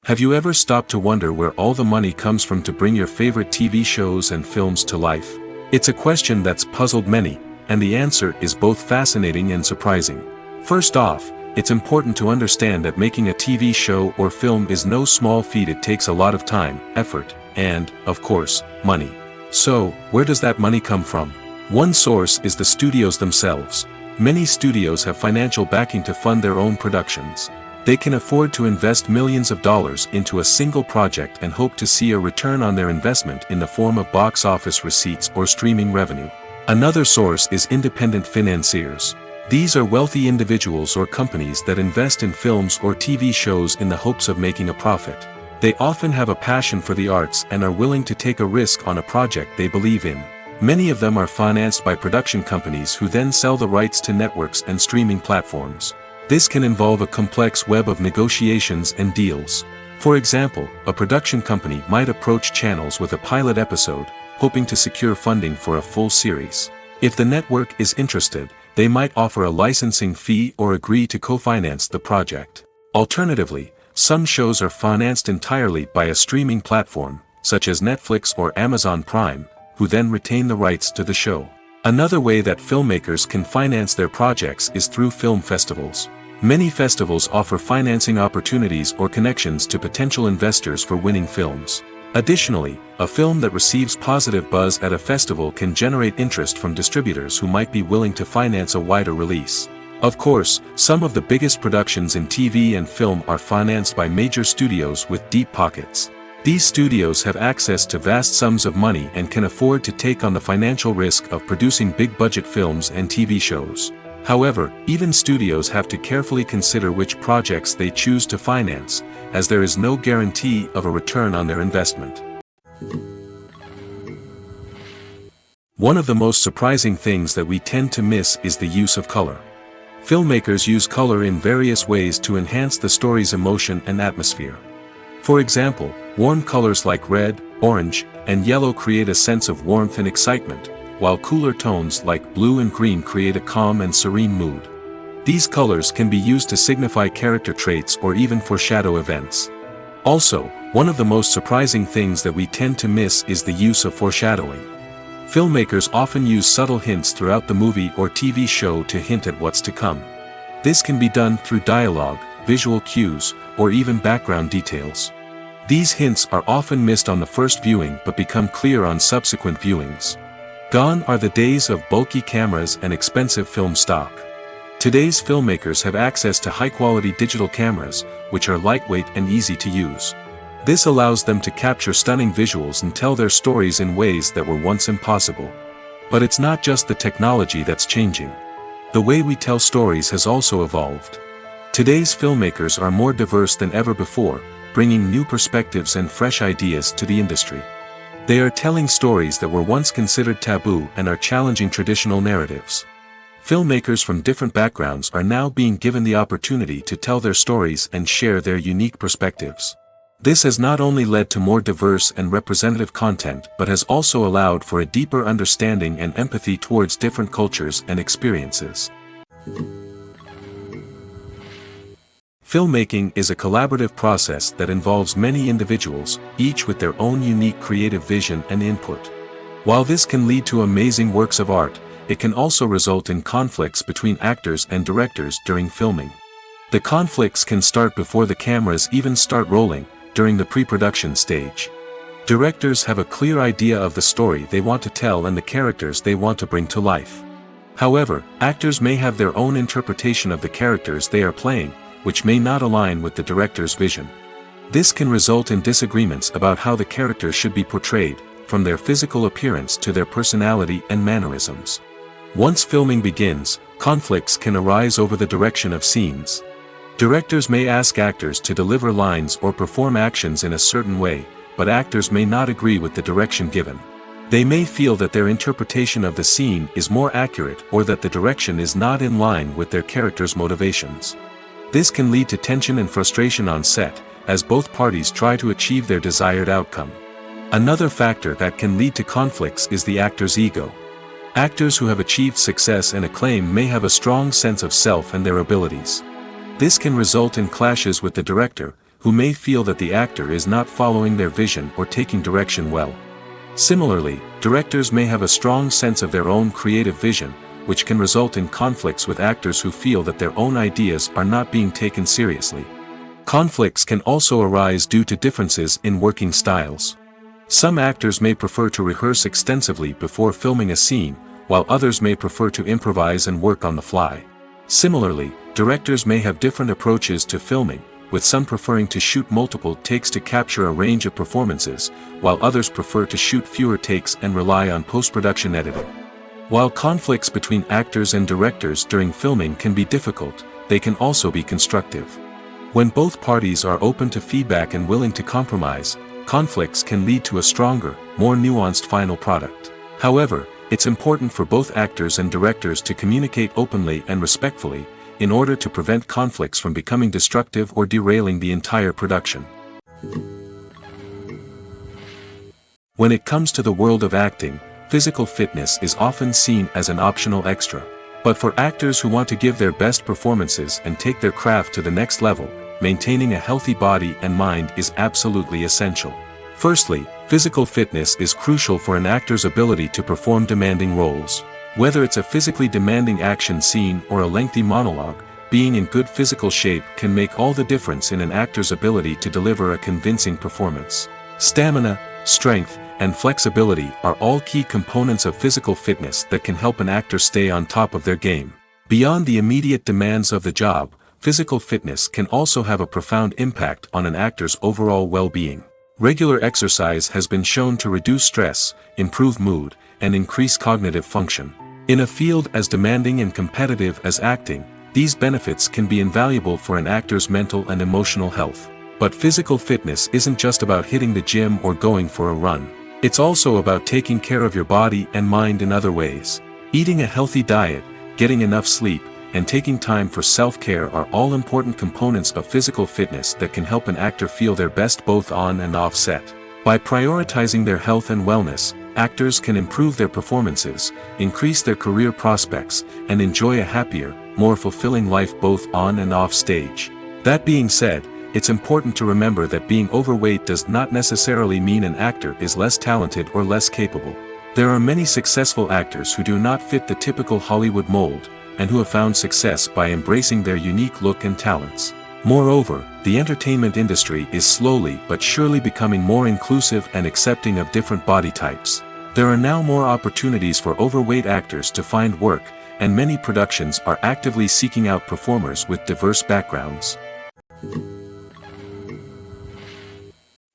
Have you ever stopped to wonder where all the money comes from to bring your favorite TV shows and films to life? It's a question that's puzzled many, and the answer is both fascinating and surprising. First off, it's important to understand that making a TV show or film is no small feat. It takes a lot of time, effort, and, of course, money. So, where does that money come from? One source is the studios themselves. Many studios have financial backing to fund their own productions. They can afford to invest millions of dollars into a single project and hope to see a return on their investment in the form of box office receipts or streaming revenue. Another source is independent financiers. These are wealthy individuals or companies that invest in films or TV shows in the hopes of making a profit. They often have a passion for the arts and are willing to take a risk on a project they believe in. Many of them are financed by production companies who then sell the rights to networks and streaming platforms. This can involve a complex web of negotiations and deals. For example, a production company might approach channels with a pilot episode, hoping to secure funding for a full series. If the network is interested, they might offer a licensing fee or agree to co-finance the project. Alternatively, some shows are financed entirely by a streaming platform, such as Netflix or Amazon Prime, who then retain the rights to the show. Another way that filmmakers can finance their projects is through film festivals. Many festivals offer financing opportunities or connections to potential investors for winning films. Additionally, a film that receives positive buzz at a festival can generate interest from distributors who might be willing to finance a wider release. Of course, some of the biggest productions in TV and film are financed by major studios with deep pockets. These studios have access to vast sums of money and can afford to take on the financial risk of producing big-budget films and TV shows. However, even studios have to carefully consider which projects they choose to finance, as there is no guarantee of a return on their investment. One of the most surprising things that we tend to miss is the use of color. Filmmakers use color in various ways to enhance the story's emotion and atmosphere. For example, warm colors like red, orange, and yellow create a sense of warmth and excitement, while cooler tones like blue and green create a calm and serene mood. These colors can be used to signify character traits or even foreshadow events. Also, one of the most surprising things that we tend to miss is the use of foreshadowing. Filmmakers often use subtle hints throughout the movie or TV show to hint at what's to come. This can be done through dialogue, visual cues, or even background details. These hints are often missed on the first viewing but become clear on subsequent viewings. Gone are the days of bulky cameras and expensive film stock. Today's filmmakers have access to high-quality digital cameras, which are lightweight and easy to use. This allows them to capture stunning visuals and tell their stories in ways that were once impossible. But it's not just the technology that's changing. The way we tell stories has also evolved. Today's filmmakers are more diverse than ever before, bringing new perspectives and fresh ideas to the industry. They are telling stories that were once considered taboo and are challenging traditional narratives. Filmmakers from different backgrounds are now being given the opportunity to tell their stories and share their unique perspectives. This has not only led to more diverse and representative content but has also allowed for a deeper understanding and empathy towards different cultures and experiences. Filmmaking is a collaborative process that involves many individuals, each with their own unique creative vision and input. While this can lead to amazing works of art, it can also result in conflicts between actors and directors during filming. The conflicts can start before the cameras even start rolling, during the pre-production stage. Directors have a clear idea of the story they want to tell and the characters they want to bring to life. However, actors may have their own interpretation of the characters they are playing, which may not align with the director's vision. This can result in disagreements about how the characters should be portrayed, from their physical appearance to their personality and mannerisms. Once filming begins, conflicts can arise over the direction of scenes. Directors may ask actors to deliver lines or perform actions in a certain way, but actors may not agree with the direction given. They may feel that their interpretation of the scene is more accurate or that the direction is not in line with their character's motivations. This can lead to tension and frustration on set, as both parties try to achieve their desired outcome. Another factor that can lead to conflicts is the actor's ego. Actors who have achieved success and acclaim may have a strong sense of self and their abilities. This can result in clashes with the director, who may feel that the actor is not following their vision or taking direction well. Similarly, directors may have a strong sense of their own creative vision, which can result in conflicts with actors who feel that their own ideas are not being taken seriously. Conflicts can also arise due to differences in working styles. Some actors may prefer to rehearse extensively before filming a scene, while others may prefer to improvise and work on the fly. Similarly, directors may have different approaches to filming, with some preferring to shoot multiple takes to capture a range of performances, while others prefer to shoot fewer takes and rely on post-production editing. While conflicts between actors and directors during filming can be difficult, they can also be constructive. When both parties are open to feedback and willing to compromise, conflicts can lead to a stronger, more nuanced final product. However, it's important for both actors and directors to communicate openly and respectfully, in order to prevent conflicts from becoming destructive or derailing the entire production. When it comes to the world of acting, physical fitness is often seen as an optional extra. But for actors who want to give their best performances and take their craft to the next level, maintaining a healthy body and mind is absolutely essential. Firstly, physical fitness is crucial for an actor's ability to perform demanding roles. Whether it's a physically demanding action scene or a lengthy monologue, being in good physical shape can make all the difference in an actor's ability to deliver a convincing performance. Stamina, strength, and flexibility are all key components of physical fitness that can help an actor stay on top of their game. Beyond the immediate demands of the job, physical fitness can also have a profound impact on an actor's overall well-being. Regular exercise has been shown to reduce stress, improve mood, and increase cognitive function. In a field as demanding and competitive as acting, these benefits can be invaluable for an actor's mental and emotional health. But physical fitness isn't just about hitting the gym or going for a run. It's also about taking care of your body and mind in other ways. Eating a healthy diet, getting enough sleep, and taking time for self-care are all important components of physical fitness that can help an actor feel their best both on and off set. By prioritizing their health and wellness, actors can improve their performances, increase their career prospects, and enjoy a happier, more fulfilling life both on and off stage. That being said, it's important to remember that being overweight does not necessarily mean an actor is less talented or less capable. There are many successful actors who do not fit the typical Hollywood mold, and who have found success by embracing their unique look and talents. Moreover, the entertainment industry is slowly but surely becoming more inclusive and accepting of different body types. There are now more opportunities for overweight actors to find work, and many productions are actively seeking out performers with diverse backgrounds.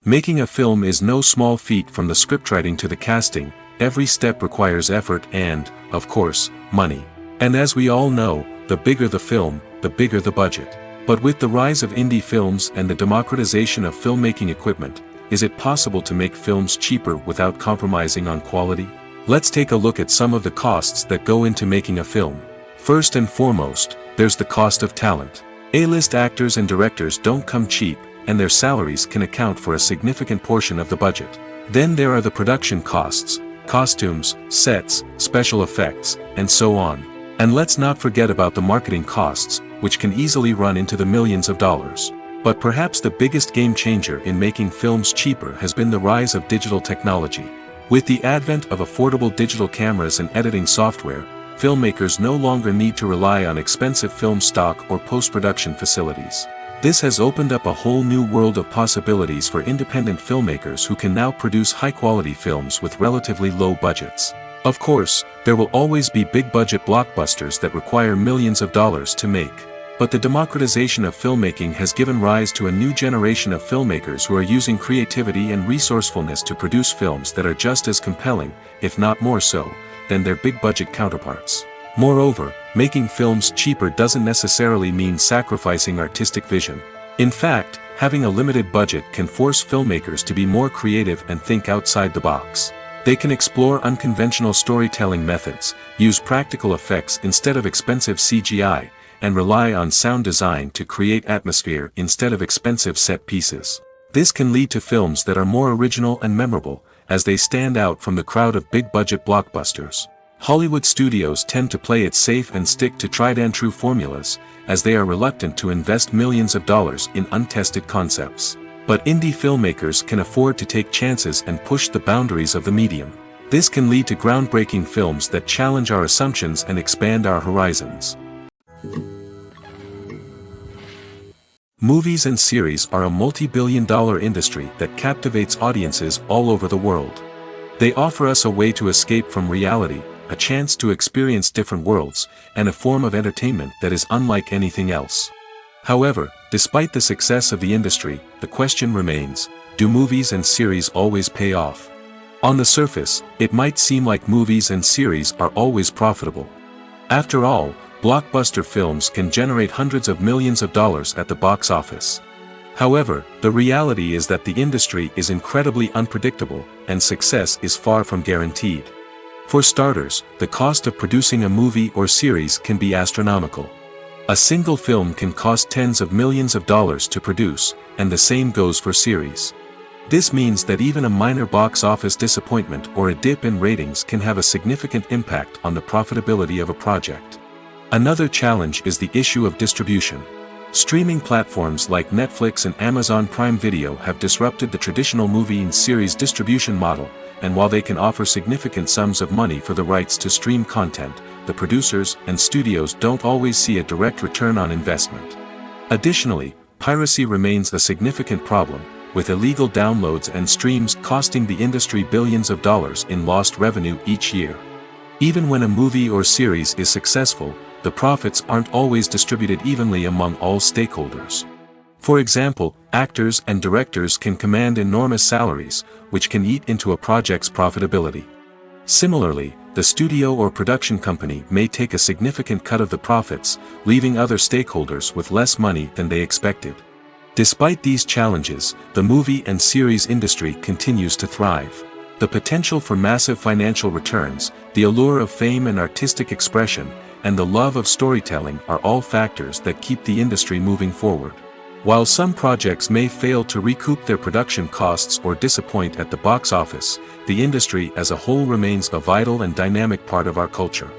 Making a film is no small feat. From the scriptwriting to the casting, every step requires effort and, of course, money. And as we all know, the bigger the film, the bigger the budget. But with the rise of indie films and the democratization of filmmaking equipment, is it possible to make films cheaper without compromising on quality? Let's take a look at some of the costs that go into making a film. First and foremost, there's the cost of talent. A-list actors and directors don't come cheap, and their salaries can account for a significant portion of the budget. Then there are the production costs, costumes, sets, special effects, and so on. And let's not forget about the marketing costs, which can easily run into the millions of dollars. But perhaps the biggest game changer in making films cheaper has been the rise of digital technology. With the advent of affordable digital cameras and editing software, filmmakers no longer need to rely on expensive film stock or post-production facilities. This has opened up a whole new world of possibilities for independent filmmakers who can now produce high-quality films with relatively low budgets. Of course, there will always be big-budget blockbusters that require millions of dollars to make. But the democratization of filmmaking has given rise to a new generation of filmmakers who are using creativity and resourcefulness to produce films that are just as compelling, if not more so, than their big-budget counterparts. Moreover, making films cheaper doesn't necessarily mean sacrificing artistic vision. In fact, having a limited budget can force filmmakers to be more creative and think outside the box. They can explore unconventional storytelling methods, use practical effects instead of expensive CGI, and rely on sound design to create atmosphere instead of expensive set pieces. This can lead to films that are more original and memorable, as they stand out from the crowd of big-budget blockbusters. Hollywood studios tend to play it safe and stick to tried-and-true formulas, as they are reluctant to invest millions of dollars in untested concepts. But indie filmmakers can afford to take chances and push the boundaries of the medium. This can lead to groundbreaking films that challenge our assumptions and expand our horizons. Movies and series are a multi-billion-dollar industry that captivates audiences all over the world. They offer us a way to escape from reality, a chance to experience different worlds, and a form of entertainment that is unlike anything else. However, despite the success of the industry, the question remains, do movies and series always pay off? On the surface, it might seem like movies and series are always profitable. After all, blockbuster films can generate hundreds of millions of dollars at the box office. However, the reality is that the industry is incredibly unpredictable, and success is far from guaranteed. For starters, the cost of producing a movie or series can be astronomical. A single film can cost tens of millions of dollars to produce, and the same goes for series. This means that even a minor box office disappointment or a dip in ratings can have a significant impact on the profitability of a project. Another challenge is the issue of distribution. Streaming platforms like Netflix and Amazon Prime Video have disrupted the traditional movie and series distribution model, and while they can offer significant sums of money for the rights to stream content, the producers and studios don't always see a direct return on investment. Additionally, piracy remains a significant problem, with illegal downloads and streams costing the industry billions of dollars in lost revenue each year. Even when a movie or series is successful, the profits aren't always distributed evenly among all stakeholders. For example, actors and directors can command enormous salaries, which can eat into a project's profitability. Similarly, the studio or production company may take a significant cut of the profits, leaving other stakeholders with less money than they expected. Despite these challenges, the movie and series industry continues to thrive. The potential for massive financial returns, the allure of fame and artistic expression, and the love of storytelling are all factors that keep the industry moving forward. While some projects may fail to recoup their production costs or disappoint at the box office, the industry as a whole remains a vital and dynamic part of our culture.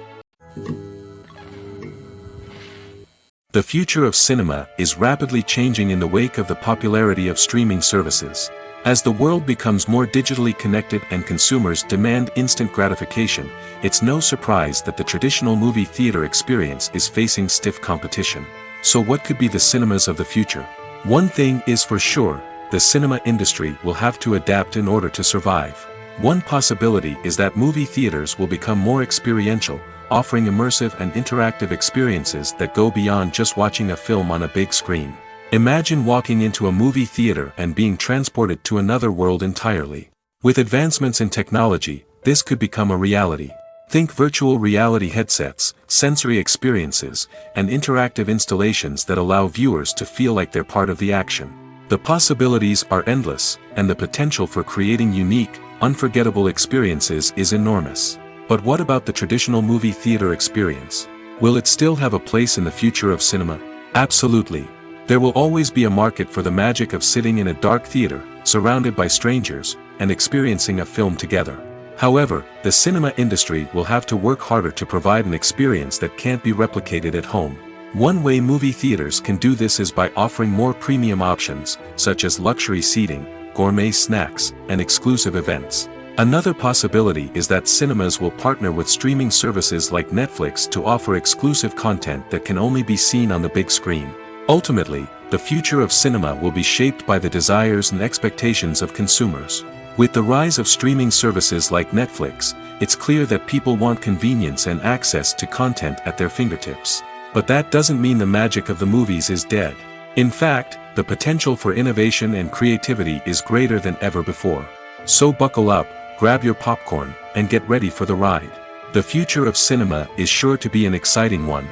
The future of cinema is rapidly changing in the wake of the popularity of streaming services. As the world becomes more digitally connected and consumers demand instant gratification, it's no surprise that the traditional movie theater experience is facing stiff competition. So what could be the cinemas of the future? One thing is for sure, the cinema industry will have to adapt in order to survive. One possibility is that movie theaters will become more experiential, offering immersive and interactive experiences that go beyond just watching a film on a big screen. Imagine walking into a movie theater and being transported to another world entirely. With advancements in technology, this could become a reality. Think virtual reality headsets, sensory experiences, and interactive installations that allow viewers to feel like they're part of the action. The possibilities are endless, and the potential for creating unique, unforgettable experiences is enormous. But what about the traditional movie theater experience? Will it still have a place in the future of cinema? Absolutely. There will always be a market for the magic of sitting in a dark theater, surrounded by strangers, and experiencing a film together. However, the cinema industry will have to work harder to provide an experience that can't be replicated at home. One way movie theaters can do this is by offering more premium options, such as luxury seating, gourmet snacks, and exclusive events. Another possibility is that cinemas will partner with streaming services like Netflix to offer exclusive content that can only be seen on the big screen. Ultimately, the future of cinema will be shaped by the desires and expectations of consumers. With the rise of streaming services like Netflix, it's clear that people want convenience and access to content at their fingertips. But that doesn't mean the magic of the movies is dead. In fact, the potential for innovation and creativity is greater than ever before. So buckle up, grab your popcorn, and get ready for the ride. The future of cinema is sure to be an exciting one.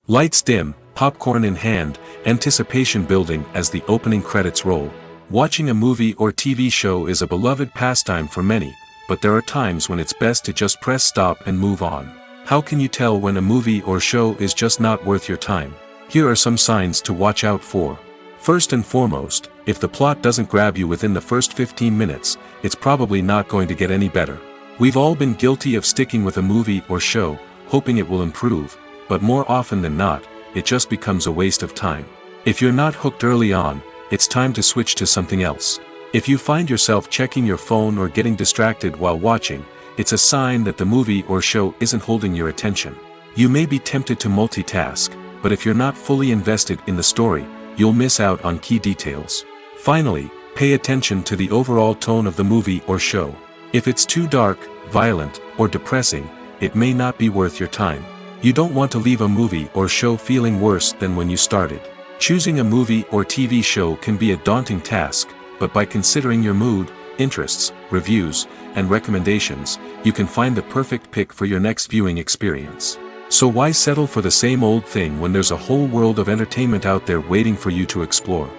Lights dim, popcorn in hand, anticipation building as the opening credits roll. Watching a movie or TV show is a beloved pastime for many, but there are times when it's best to just press stop and move on. How can you tell when a movie or show is just not worth your time? Here are some signs to watch out for. First and foremost, if the plot doesn't grab you within the first 15 minutes, it's probably not going to get any better. We've all been guilty of sticking with a movie or show, hoping it will improve, but more often than not, it just becomes a waste of time. If you're not hooked early on, it's time to switch to something else. If you find yourself checking your phone or getting distracted while watching, it's a sign that the movie or show isn't holding your attention. You may be tempted to multitask, but if you're not fully invested in the story, you'll miss out on key details. Finally, pay attention to the overall tone of the movie or show. If it's too dark, violent, or depressing, it may not be worth your time. You don't want to leave a movie or show feeling worse than when you started. Choosing a movie or TV show can be a daunting task, but by considering your mood, interests, reviews, and recommendations, you can find the perfect pick for your next viewing experience. So why settle for the same old thing when there's a whole world of entertainment out there waiting for you to explore?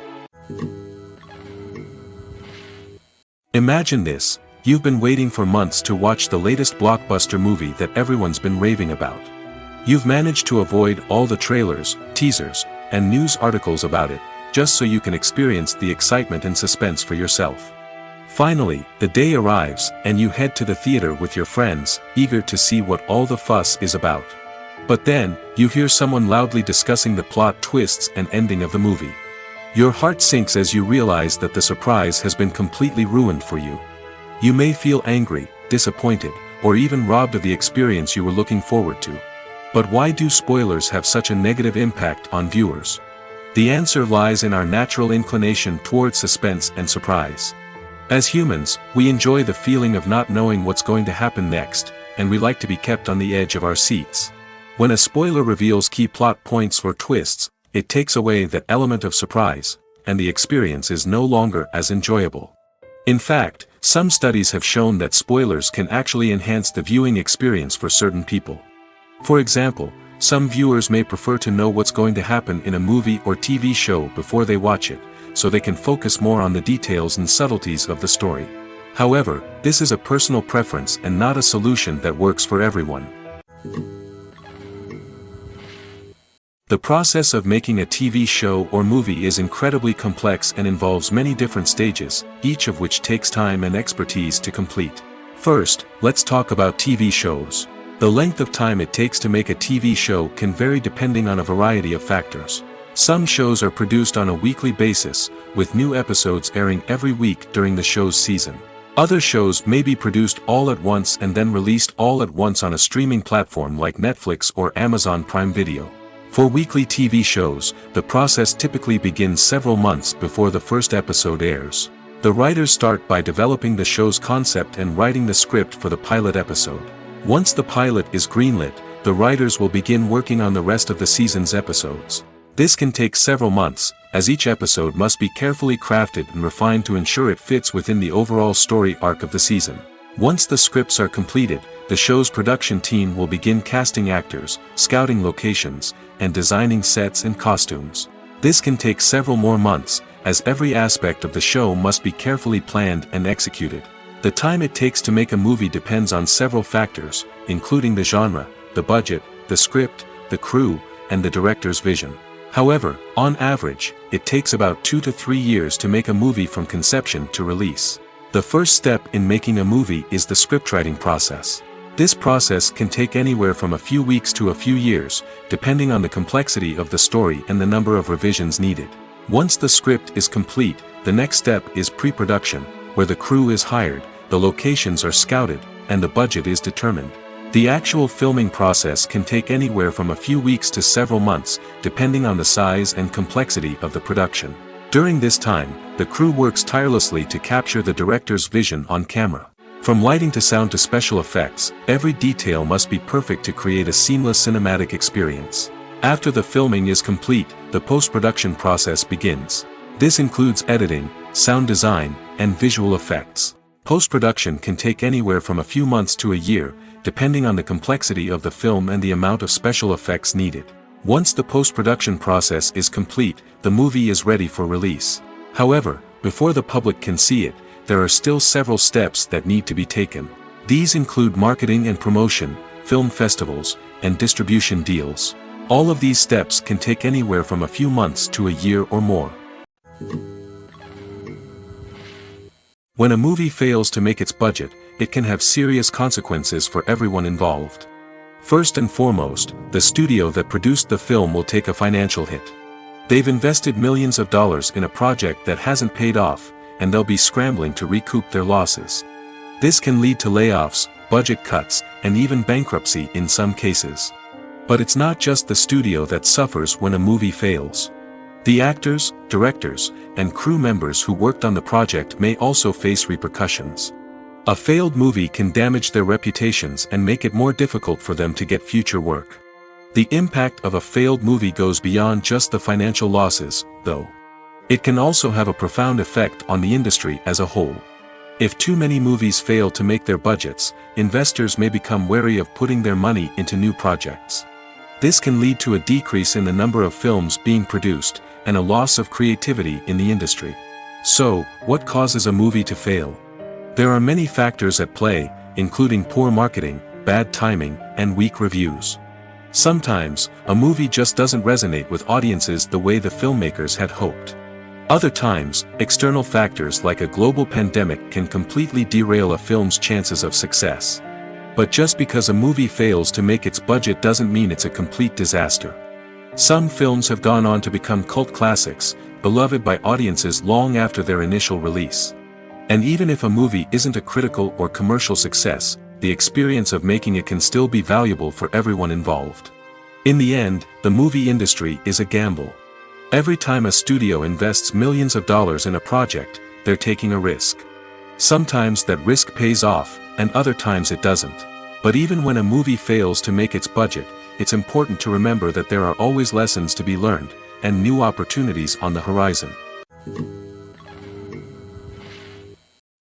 Imagine this: you've been waiting for months to watch the latest blockbuster movie that everyone's been raving about. You've managed to avoid all the trailers, teasers, and news articles about it, just so you can experience the excitement and suspense for yourself. Finally, the day arrives, and you head to the theater with your friends, eager to see what all the fuss is about. But then, you hear someone loudly discussing the plot twists and ending of the movie. Your heart sinks as you realize that the surprise has been completely ruined for you. You may feel angry, disappointed, or even robbed of the experience you were looking forward to. But why do spoilers have such a negative impact on viewers? The answer lies in our natural inclination toward suspense and surprise. As humans, we enjoy the feeling of not knowing what's going to happen next, and we like to be kept on the edge of our seats. When a spoiler reveals key plot points or twists, it takes away that element of surprise, and the experience is no longer as enjoyable. In fact, some studies have shown that spoilers can actually enhance the viewing experience for certain people. For example, some viewers may prefer to know what's going to happen in a movie or TV show before they watch it, so they can focus more on the details and subtleties of the story. However, this is a personal preference and not a solution that works for everyone. The process of making a TV show or movie is incredibly complex and involves many different stages, each of which takes time and expertise to complete. First, let's talk about TV shows. The length of time it takes to make a TV show can vary depending on a variety of factors. Some shows are produced on a weekly basis, with new episodes airing every week during the show's season. Other shows may be produced all at once and then released all at once on a streaming platform like Netflix or Amazon Prime Video. For weekly TV shows, the process typically begins several months before the first episode airs. The writers start by developing the show's concept and writing the script for the pilot episode. Once the pilot is greenlit, the writers will begin working on the rest of the season's episodes. This can take several months, as each episode must be carefully crafted and refined to ensure it fits within the overall story arc of the season. Once the scripts are completed, the show's production team will begin casting actors, scouting locations, and designing sets and costumes. This can take several more months, as every aspect of the show must be carefully planned and executed. The time it takes to make a movie depends on several factors, including the genre, the budget, the script, the crew, and the director's vision. However, on average, it takes about 2 to 3 years to make a movie from conception to release. The first step in making a movie is the scriptwriting process. This process can take anywhere from a few weeks to a few years, depending on the complexity of the story and the number of revisions needed. Once the script is complete, the next step is pre-production, where the crew is hired, the locations are scouted, and the budget is determined. The actual filming process can take anywhere from a few weeks to several months, depending on the size and complexity of the production. During this time, the crew works tirelessly to capture the director's vision on camera. From lighting to sound to special effects, every detail must be perfect to create a seamless cinematic experience. After the filming is complete, the post-production process begins. This includes editing, sound design, and visual effects. Post-production can take anywhere from a few months to a year, depending on the complexity of the film and the amount of special effects needed. Once the post-production process is complete, the movie is ready for release. However, before the public can see it, there are still several steps that need to be taken. These include marketing and promotion, film festivals, and distribution deals. All of these steps can take anywhere from a few months to a year or more. When a movie fails to make its budget, it can have serious consequences for everyone involved. First and foremost, the studio that produced the film will take a financial hit. They've invested millions of dollars in a project that hasn't paid off, and they'll be scrambling to recoup their losses. This can lead to layoffs, budget cuts, and even bankruptcy in some cases. But it's not just the studio that suffers when a movie fails. The actors, directors, and crew members who worked on the project may also face repercussions. A failed movie can damage their reputations and make it more difficult for them to get future work. The impact of a failed movie goes beyond just the financial losses, though. It can also have a profound effect on the industry as a whole. If too many movies fail to make their budgets, investors may become wary of putting their money into new projects. This can lead to a decrease in the number of films being produced, and a loss of creativity in the industry. So, what causes a movie to fail? There are many factors at play, including poor marketing, bad timing, and weak reviews. Sometimes, a movie just doesn't resonate with audiences the way the filmmakers had hoped. Other times, external factors like a global pandemic can completely derail a film's chances of success. But just because a movie fails to make its budget doesn't mean it's a complete disaster. Some films have gone on to become cult classics, beloved by audiences long after their initial release. And even if a movie isn't a critical or commercial success, the experience of making it can still be valuable for everyone involved. In the end, the movie industry is a gamble. Every time a studio invests millions of dollars in a project, they're taking a risk. Sometimes that risk pays off, and other times it doesn't. But even when a movie fails to make its budget, it's important to remember that there are always lessons to be learned, and new opportunities on the horizon.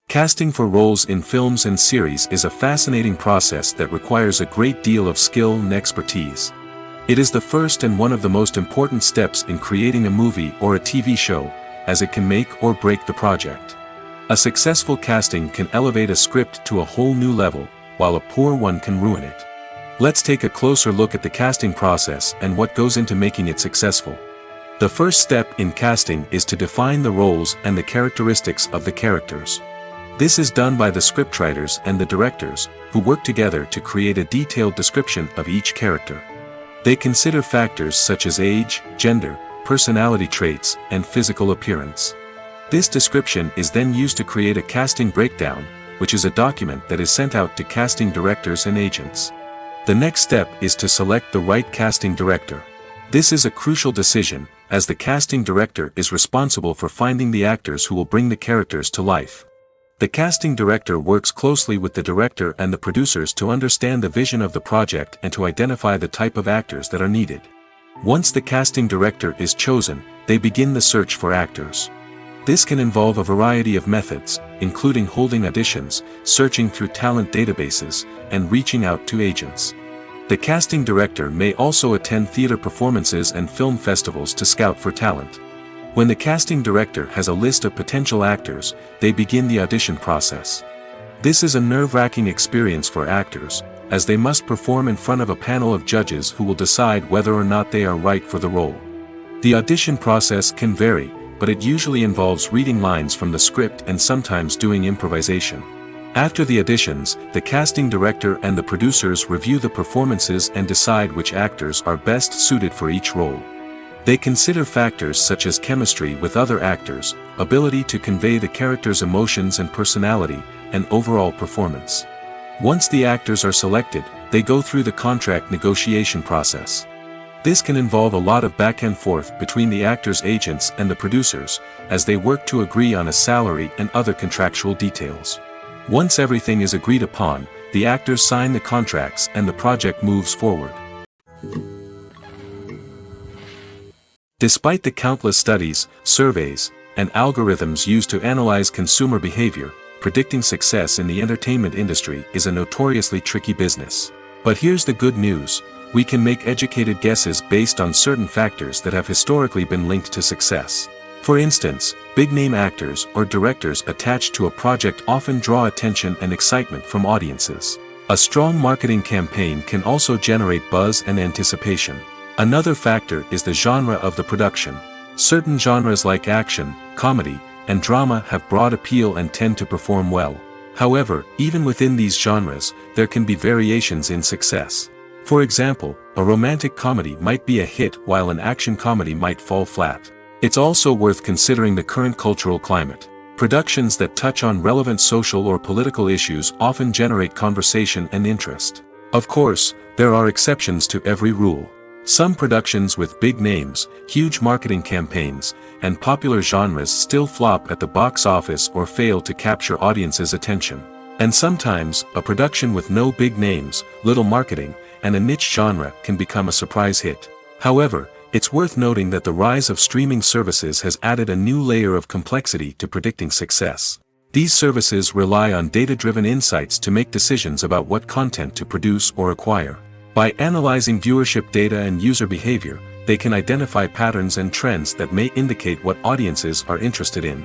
Casting for roles in films and series is a fascinating process that requires a great deal of skill and expertise. It is the first and one of the most important steps in creating a movie or a TV show, as it can make or break the project. A successful casting can elevate a script to a whole new level, while a poor one can ruin it. Let's take a closer look at the casting process and what goes into making it successful. The first step in casting is to define the roles and the characteristics of the characters. This is done by the scriptwriters and the directors, who work together to create a detailed description of each character. They consider factors such as age, gender, personality traits, and physical appearance. This description is then used to create a casting breakdown, which is a document that is sent out to casting directors and agents. The next step is to select the right casting director. This is a crucial decision, as the casting director is responsible for finding the actors who will bring the characters to life. The casting director works closely with the director and the producers to understand the vision of the project and to identify the type of actors that are needed. Once the casting director is chosen, they begin the search for actors. This can involve a variety of methods, including holding auditions, searching through talent databases, and reaching out to agents. The casting director may also attend theater performances and film festivals to scout for talent. When the casting director has a list of potential actors, they begin the audition process. This is a nerve-wracking experience for actors, as they must perform in front of a panel of judges who will decide whether or not they are right for the role. The audition process can vary, but it usually involves reading lines from the script and sometimes doing improvisation. After the auditions, the casting director and the producers review the performances and decide which actors are best suited for each role. They consider factors such as chemistry with other actors, ability to convey the character's emotions and personality, and overall performance. Once the actors are selected, they go through the contract negotiation process. This can involve a lot of back and forth between the actors' agents and the producers, as they work to agree on a salary and other contractual details. Once everything is agreed upon, the actors sign the contracts and the project moves forward. Despite the countless studies, surveys, and algorithms used to analyze consumer behavior, predicting success in the entertainment industry is a notoriously tricky business. But here's the good news: we can make educated guesses based on certain factors that have historically been linked to success. For instance, big-name actors or directors attached to a project often draw attention and excitement from audiences. A strong marketing campaign can also generate buzz and anticipation. Another factor is the genre of the production. Certain genres like action, comedy, and drama have broad appeal and tend to perform well. However, even within these genres, there can be variations in success. For example, A romantic comedy might be a hit while an action comedy might fall flat. It's also worth considering the current cultural climate. Productions that touch on relevant social or political issues often generate conversation and interest. Of course, there are exceptions to every rule. Some productions with big names, huge marketing campaigns, and popular genres still flop at the box office or fail to capture audiences' attention. And sometimes, a production with no big names, little marketing, and a niche genre can become a surprise hit. However, it's worth noting that the rise of streaming services has added a new layer of complexity to predicting success. These services rely on data-driven insights to make decisions about what content to produce or acquire. By analyzing viewership data and user behavior, they can identify patterns and trends that may indicate what audiences are interested in.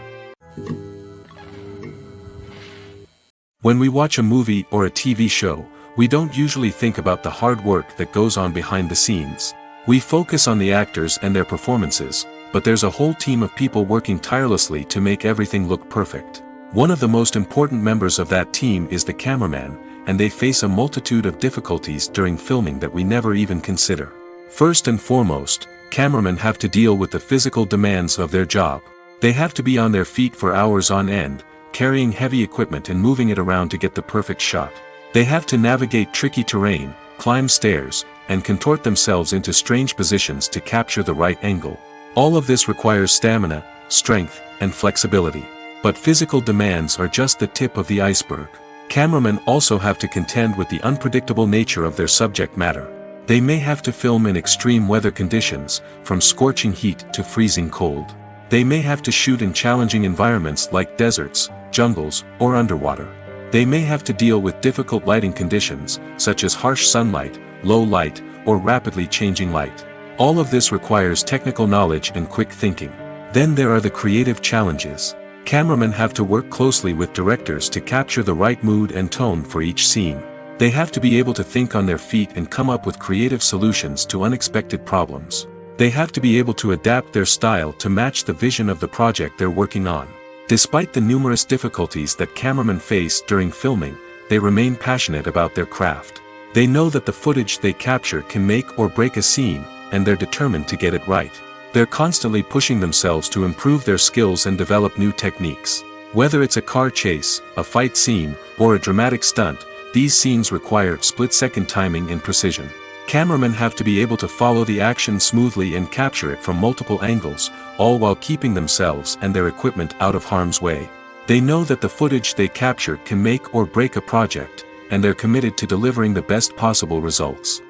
When we watch a movie or a TV show, we don't usually think about the hard work that goes on behind the scenes. We focus on the actors and their performances, but there's a whole team of people working tirelessly to make everything look perfect. One of the most important members of that team is the cameraman, and they face a multitude of difficulties during filming that we never even consider. First and foremost, cameramen have to deal with the physical demands of their job. They have to be on their feet for hours on end, carrying heavy equipment and moving it around to get the perfect shot. They have to navigate tricky terrain, climb stairs, and contort themselves into strange positions to capture the right angle. All of this requires stamina, strength, and flexibility. But physical demands are just the tip of the iceberg. Cameramen also have to contend with the unpredictable nature of their subject matter. They may have to film in extreme weather conditions, from scorching heat to freezing cold. They may have to shoot in challenging environments like deserts, jungles, or underwater. They may have to deal with difficult lighting conditions, such as harsh sunlight, low light, or rapidly changing light. All of this requires technical knowledge and quick thinking. Then there are the creative challenges. Cameramen have to work closely with directors to capture the right mood and tone for each scene. They have to be able to think on their feet and come up with creative solutions to unexpected problems. They have to be able to adapt their style to match the vision of the project they're working on. Despite the numerous difficulties that cameramen face during filming, they remain passionate about their craft. They know that the footage they capture can make or break a scene, and they're determined to get it right. They're constantly pushing themselves to improve their skills and develop new techniques. Whether it's a car chase, a fight scene, or a dramatic stunt, these scenes require split-second timing and precision. Cameramen have to be able to follow the action smoothly and capture it from multiple angles, all while keeping themselves and their equipment out of harm's way. They know that the footage they capture can make or break a project, and they're committed to delivering the best possible results.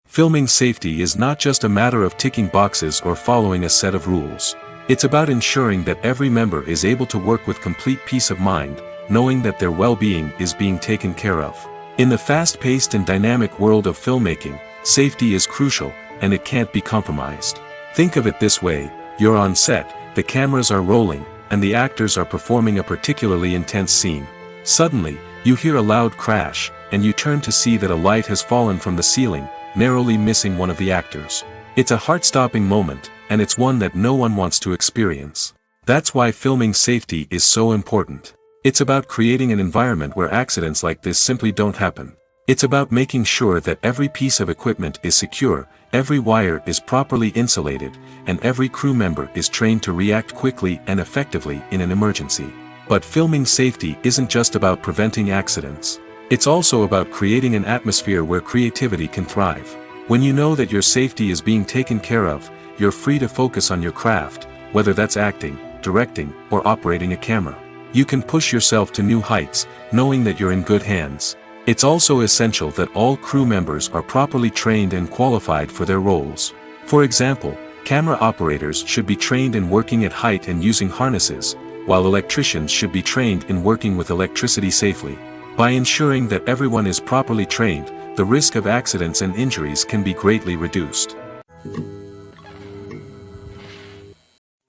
Filming safety is not just a matter of ticking boxes or following a set of rules. It's about ensuring that every member is able to work with complete peace of mind, knowing that their well-being is being taken care of. In the fast-paced and dynamic world of filmmaking, safety is crucial, and it can't be compromised. Think of it this way: you're on set, the cameras are rolling, and the actors are performing a particularly intense scene. Suddenly, you hear a loud crash, and you turn to see that a light has fallen from the ceiling, narrowly missing one of the actors. It's a heart-stopping moment, and it's one that no one wants to experience. That's why filming safety is so important. It's about creating an environment where accidents like this simply don't happen. It's about making sure that every piece of equipment is secure, every wire is properly insulated, and every crew member is trained to react quickly and effectively in an emergency. But filming safety isn't just about preventing accidents. It's also about creating an atmosphere where creativity can thrive. When you know that your safety is being taken care of, you're free to focus on your craft, whether that's acting, directing, or operating a camera. You can push yourself to new heights, knowing that you're in good hands. It's also essential that all crew members are properly trained and qualified for their roles. For example, camera operators should be trained in working at height and using harnesses, while electricians should be trained in working with electricity safely. By ensuring that everyone is properly trained, the risk of accidents and injuries can be greatly reduced.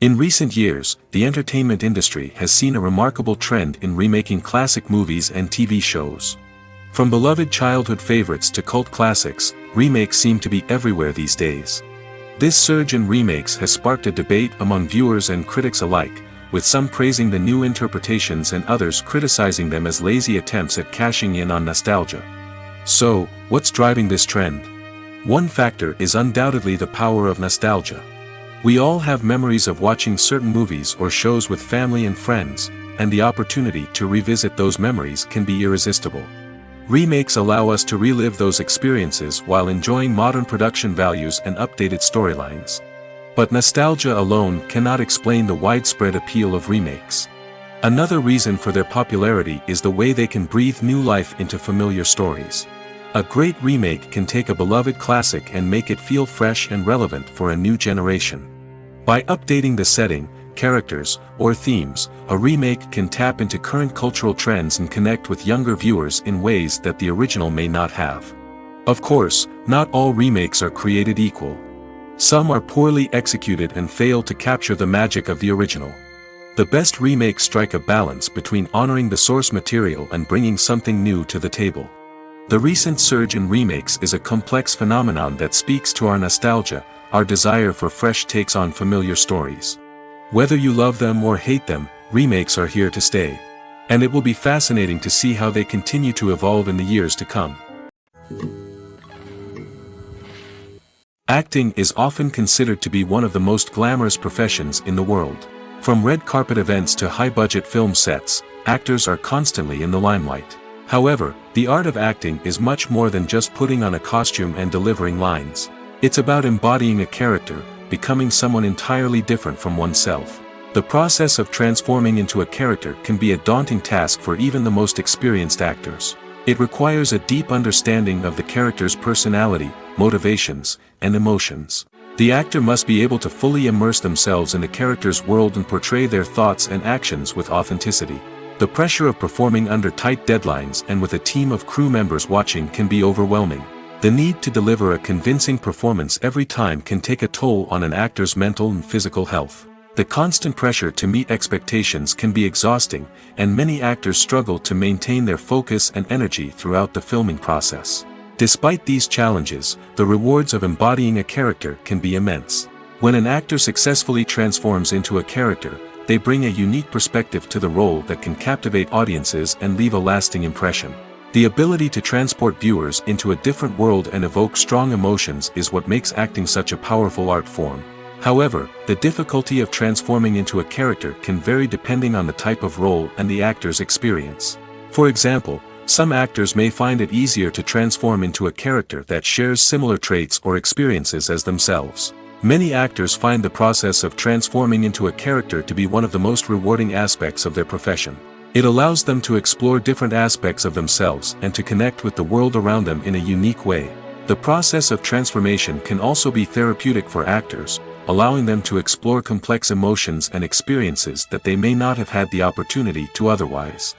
In recent years, the entertainment industry has seen a remarkable trend in remaking classic movies and TV shows. From beloved childhood favorites to cult classics, remakes seem to be everywhere these days. This surge in remakes has sparked a debate among viewers and critics alike, with some praising the new interpretations and others criticizing them as lazy attempts at cashing in on nostalgia. So, what's driving this trend? One factor is undoubtedly the power of nostalgia. We all have memories of watching certain movies or shows with family and friends, and the opportunity to revisit those memories can be irresistible. Remakes allow us to relive those experiences while enjoying modern production values and updated storylines. But nostalgia alone cannot explain the widespread appeal of remakes. Another reason for their popularity is the way they can breathe new life into familiar stories. A great remake can take a beloved classic and make it feel fresh and relevant for a new generation. By updating the setting, characters, or themes, a remake can tap into current cultural trends and connect with younger viewers in ways that the original may not have. Of course, not all remakes are created equal. Some are poorly executed and fail to capture the magic of the original. The best remakes strike a balance between honoring the source material and bringing something new to the table. The recent surge in remakes is a complex phenomenon that speaks to our nostalgia, our desire for fresh takes on familiar stories. Whether you love them or hate them, remakes are here to stay. And it will be fascinating to see how they continue to evolve in the years to come. Acting is often considered to be one of the most glamorous professions in the world. From red carpet events to high-budget film sets, actors are constantly in the limelight. However, the art of acting is much more than just putting on a costume and delivering lines. It's about embodying a character, becoming someone entirely different from oneself. The process of transforming into a character can be a daunting task for even the most experienced actors. It requires a deep understanding of the character's personality, motivations, and emotions. The actor must be able to fully immerse themselves in the character's world and portray their thoughts and actions with authenticity. The pressure of performing under tight deadlines and with a team of crew members watching can be overwhelming. The need to deliver a convincing performance every time can take a toll on an actor's mental and physical health. The constant pressure to meet expectations can be exhausting, and many actors struggle to maintain their focus and energy throughout the filming process. Despite these challenges, the rewards of embodying a character can be immense. When an actor successfully transforms into a character, they bring a unique perspective to the role that can captivate audiences and leave a lasting impression. The ability to transport viewers into a different world and evoke strong emotions is what makes acting such a powerful art form. However, the difficulty of transforming into a character can vary depending on the type of role and the actor's experience. For example, some actors may find it easier to transform into a character that shares similar traits or experiences as themselves. Many actors find the process of transforming into a character to be one of the most rewarding aspects of their profession. It allows them to explore different aspects of themselves and to connect with the world around them in a unique way. The process of transformation can also be therapeutic for actors, allowing them to explore complex emotions and experiences that they may not have had the opportunity to otherwise.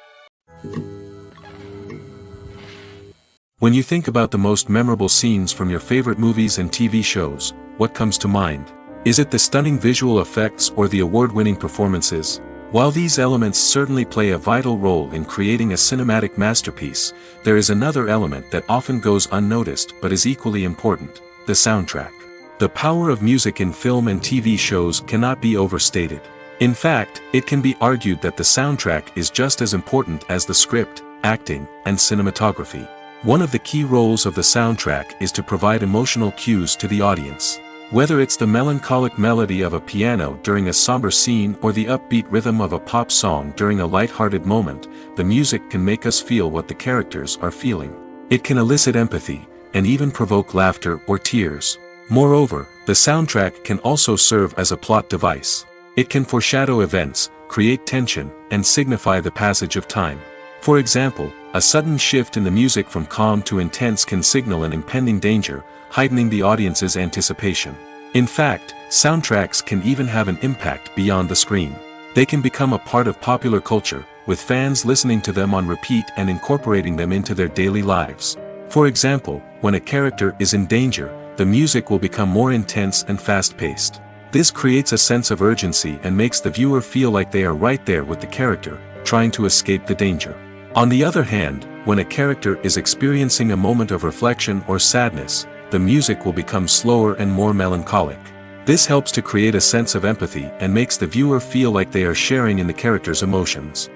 When you think about the most memorable scenes from your favorite movies and TV shows, what comes to mind? Is it the stunning visual effects or the award-winning performances? While these elements certainly play a vital role in creating a cinematic masterpiece, there is another element that often goes unnoticed but is equally important: the soundtrack. The power of music in film and TV shows cannot be overstated. In fact, it can be argued that the soundtrack is just as important as the script, acting, and cinematography. One of the key roles of the soundtrack is to provide emotional cues to the audience. Whether it's the melancholic melody of a piano during a somber scene or the upbeat rhythm of a pop song during a light-hearted moment, the music can make us feel what the characters are feeling. It can elicit empathy, and even provoke laughter or tears. Moreover, the soundtrack can also serve as a plot device. It can foreshadow events, create tension, and signify the passage of time. For example, a sudden shift in the music from calm to intense can signal an impending danger, heightening the audience's anticipation. In fact, soundtracks can even have an impact beyond the screen. They can become a part of popular culture, with fans listening to them on repeat and incorporating them into their daily lives. For example, when a character is in danger, the music will become more intense and fast-paced. This creates a sense of urgency and makes the viewer feel like they are right there with the character, trying to escape the danger. On the other hand, when a character is experiencing a moment of reflection or sadness, the music will become slower and more melancholic. This helps to create a sense of empathy and makes the viewer feel like they are sharing in the character's emotions.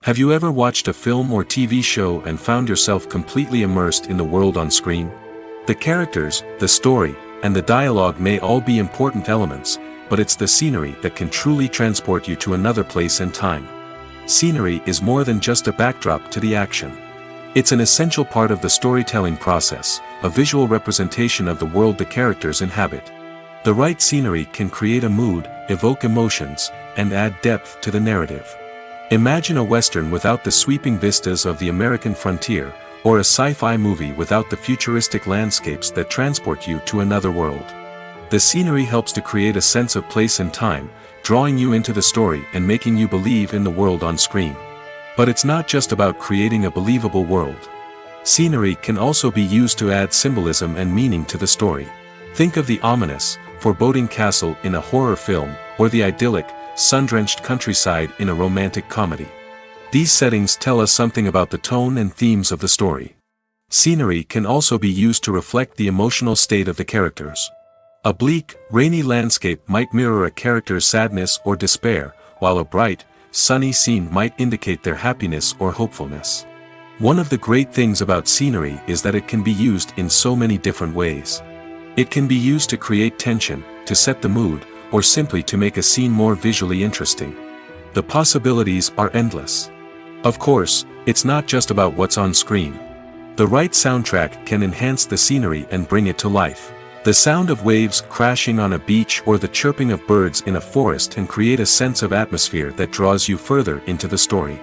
Have you ever watched a film or TV show and found yourself completely immersed in the world on screen? The characters, the story, and the dialogue may all be important elements, but it's the scenery that can truly transport you to another place and time. Scenery is more than just a backdrop to the action. It's an essential part of the storytelling process, a visual representation of the world the characters inhabit. The right scenery can create a mood, evoke emotions, and add depth to the narrative. Imagine a Western without the sweeping vistas of the American frontier, or a sci-fi movie without the futuristic landscapes that transport you to another world. The scenery helps to create a sense of place and time, drawing you into the story and making you believe in the world on screen. But it's not just about creating a believable world. Scenery can also be used to add symbolism and meaning to the story. Think of the ominous, foreboding castle in a horror film, or the idyllic, sun-drenched countryside in a romantic comedy. These settings tell us something about the tone and themes of the story. Scenery can also be used to reflect the emotional state of the characters. A bleak, rainy landscape might mirror a character's sadness or despair, while a bright, sunny scene might indicate their happiness or hopefulness. One of the great things about scenery is that it can be used in so many different ways. It can be used to create tension, to set the mood, or simply to make a scene more visually interesting. The possibilities are endless. Of course, it's not just about what's on screen. The right soundtrack can enhance the scenery and bring it to life. The sound of waves crashing on a beach or the chirping of birds in a forest can create a sense of atmosphere that draws you further into the story.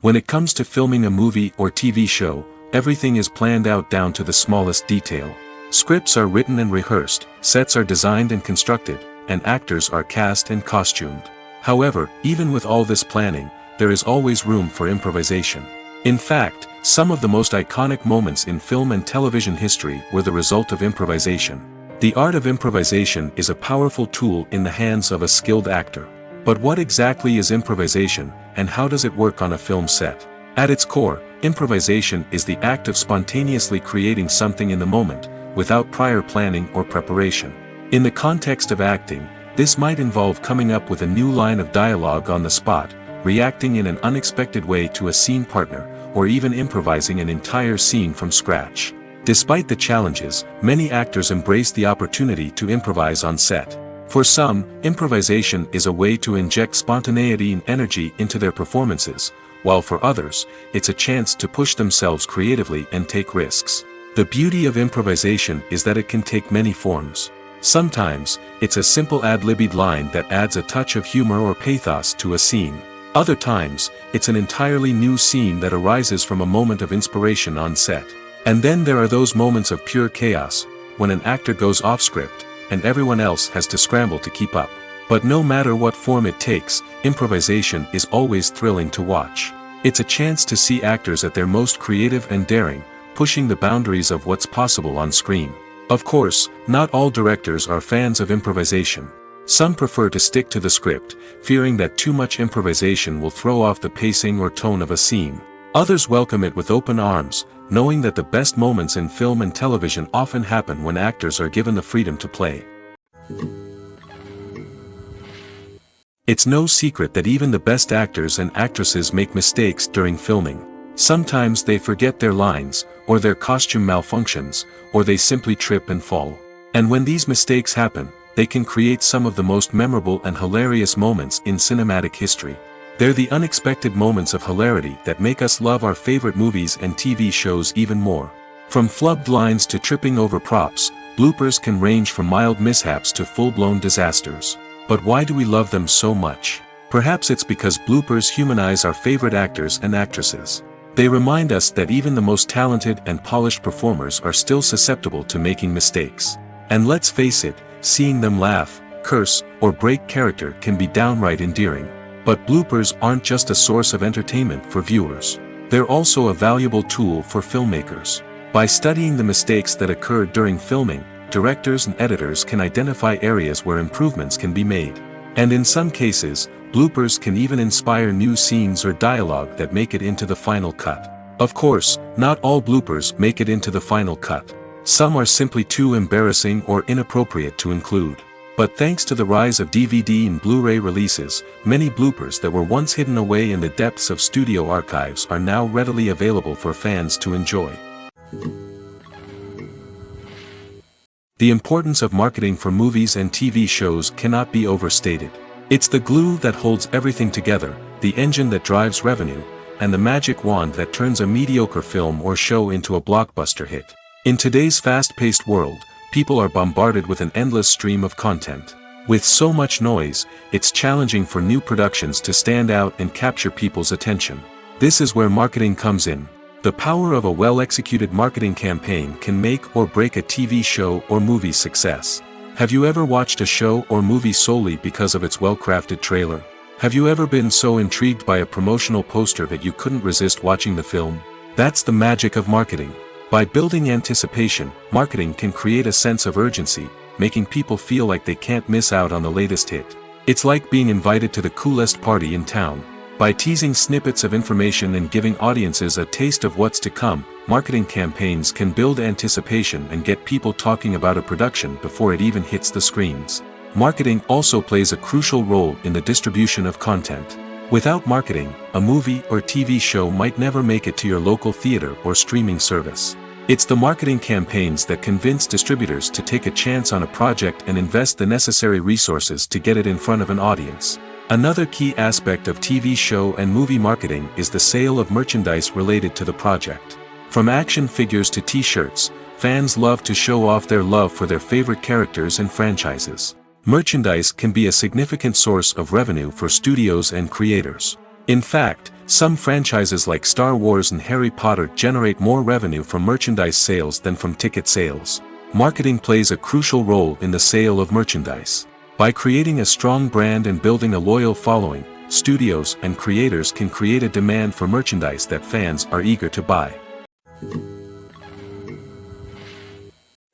When it comes to filming a movie or TV show, everything is planned out down to the smallest detail. Scripts are written and rehearsed, sets are designed and constructed, and actors are cast and costumed. However, even with all this planning, there is always room for improvisation. In fact, some of the most iconic moments in film and television history were the result of improvisation. The art of improvisation is a powerful tool in the hands of a skilled actor. But what exactly is improvisation, and how does it work on a film set? At its core, improvisation is the act of spontaneously creating something in the moment, without prior planning or preparation. In the context of acting, this might involve coming up with a new line of dialogue on the spot, reacting in an unexpected way to a scene partner, or even improvising an entire scene from scratch. Despite the challenges, many actors embrace the opportunity to improvise on set. For some, improvisation is a way to inject spontaneity and energy into their performances, while for others, it's a chance to push themselves creatively and take risks. The beauty of improvisation is that it can take many forms. Sometimes, it's a simple ad-libbed line that adds a touch of humor or pathos to a scene. Other times, it's an entirely new scene that arises from a moment of inspiration on set. And then there are those moments of pure chaos, when an actor goes off script, and everyone else has to scramble to keep up. But no matter what form it takes, improvisation is always thrilling to watch. It's a chance to see actors at their most creative and daring, pushing the boundaries of what's possible on screen. Of course, not all directors are fans of improvisation. Some prefer to stick to the script, fearing that too much improvisation will throw off the pacing or tone of a scene. Others welcome it with open arms, knowing that the best moments in film and television often happen when actors are given the freedom to play. It's no secret that even the best actors and actresses make mistakes during filming. Sometimes they forget their lines, or their costume malfunctions, or they simply trip and fall. And when these mistakes happen, they can create some of the most memorable and hilarious moments in cinematic history. They're the unexpected moments of hilarity that make us love our favorite movies and TV shows even more. From flubbed lines to tripping over props, bloopers can range from mild mishaps to full-blown disasters. But why do we love them so much? Perhaps it's because bloopers humanize our favorite actors and actresses. They remind us that even the most talented and polished performers are still susceptible to making mistakes. And let's face it, seeing them laugh, curse, or break character can be downright endearing. But bloopers aren't just a source of entertainment for viewers. They're also a valuable tool for filmmakers. By studying the mistakes that occurred during filming, directors and editors can identify areas where improvements can be made. And in some cases, bloopers can even inspire new scenes or dialogue that make it into the final cut. Of course, not all bloopers make it into the final cut. Some are simply too embarrassing or inappropriate to include. But thanks to the rise of DVD and Blu-ray releases, many bloopers that were once hidden away in the depths of studio archives are now readily available for fans to enjoy. The importance of marketing for movies and TV shows cannot be overstated. It's the glue that holds everything together, the engine that drives revenue, and the magic wand that turns a mediocre film or show into a blockbuster hit. In today's fast-paced world, people are bombarded with an endless stream of content. With so much noise, it's challenging for new productions to stand out and capture people's attention. This is where marketing comes in. The power of a well-executed marketing campaign can make or break a TV show or movie's success. Have you ever watched a show or movie solely because of its well-crafted trailer? Have you ever been so intrigued by a promotional poster that you couldn't resist watching the film? That's the magic of marketing. By building anticipation, marketing can create a sense of urgency, making people feel like they can't miss out on the latest hit. It's like being invited to the coolest party in town. By teasing snippets of information and giving audiences a taste of what's to come, marketing campaigns can build anticipation and get people talking about a production before it even hits the screens. Marketing also plays a crucial role in the distribution of content. Without marketing, a movie or TV show might never make it to your local theater or streaming service. It's the marketing campaigns that convince distributors to take a chance on a project and invest the necessary resources to get it in front of an audience. Another key aspect of TV show and movie marketing is the sale of merchandise related to the project. From action figures to t-shirts, fans love to show off their love for their favorite characters and franchises. Merchandise can be a significant source of revenue for studios and creators. In fact, some franchises like Star Wars and Harry Potter generate more revenue from merchandise sales than from ticket sales. Marketing plays a crucial role in the sale of merchandise. By creating a strong brand and building a loyal following, studios and creators can create a demand for merchandise that fans are eager to buy.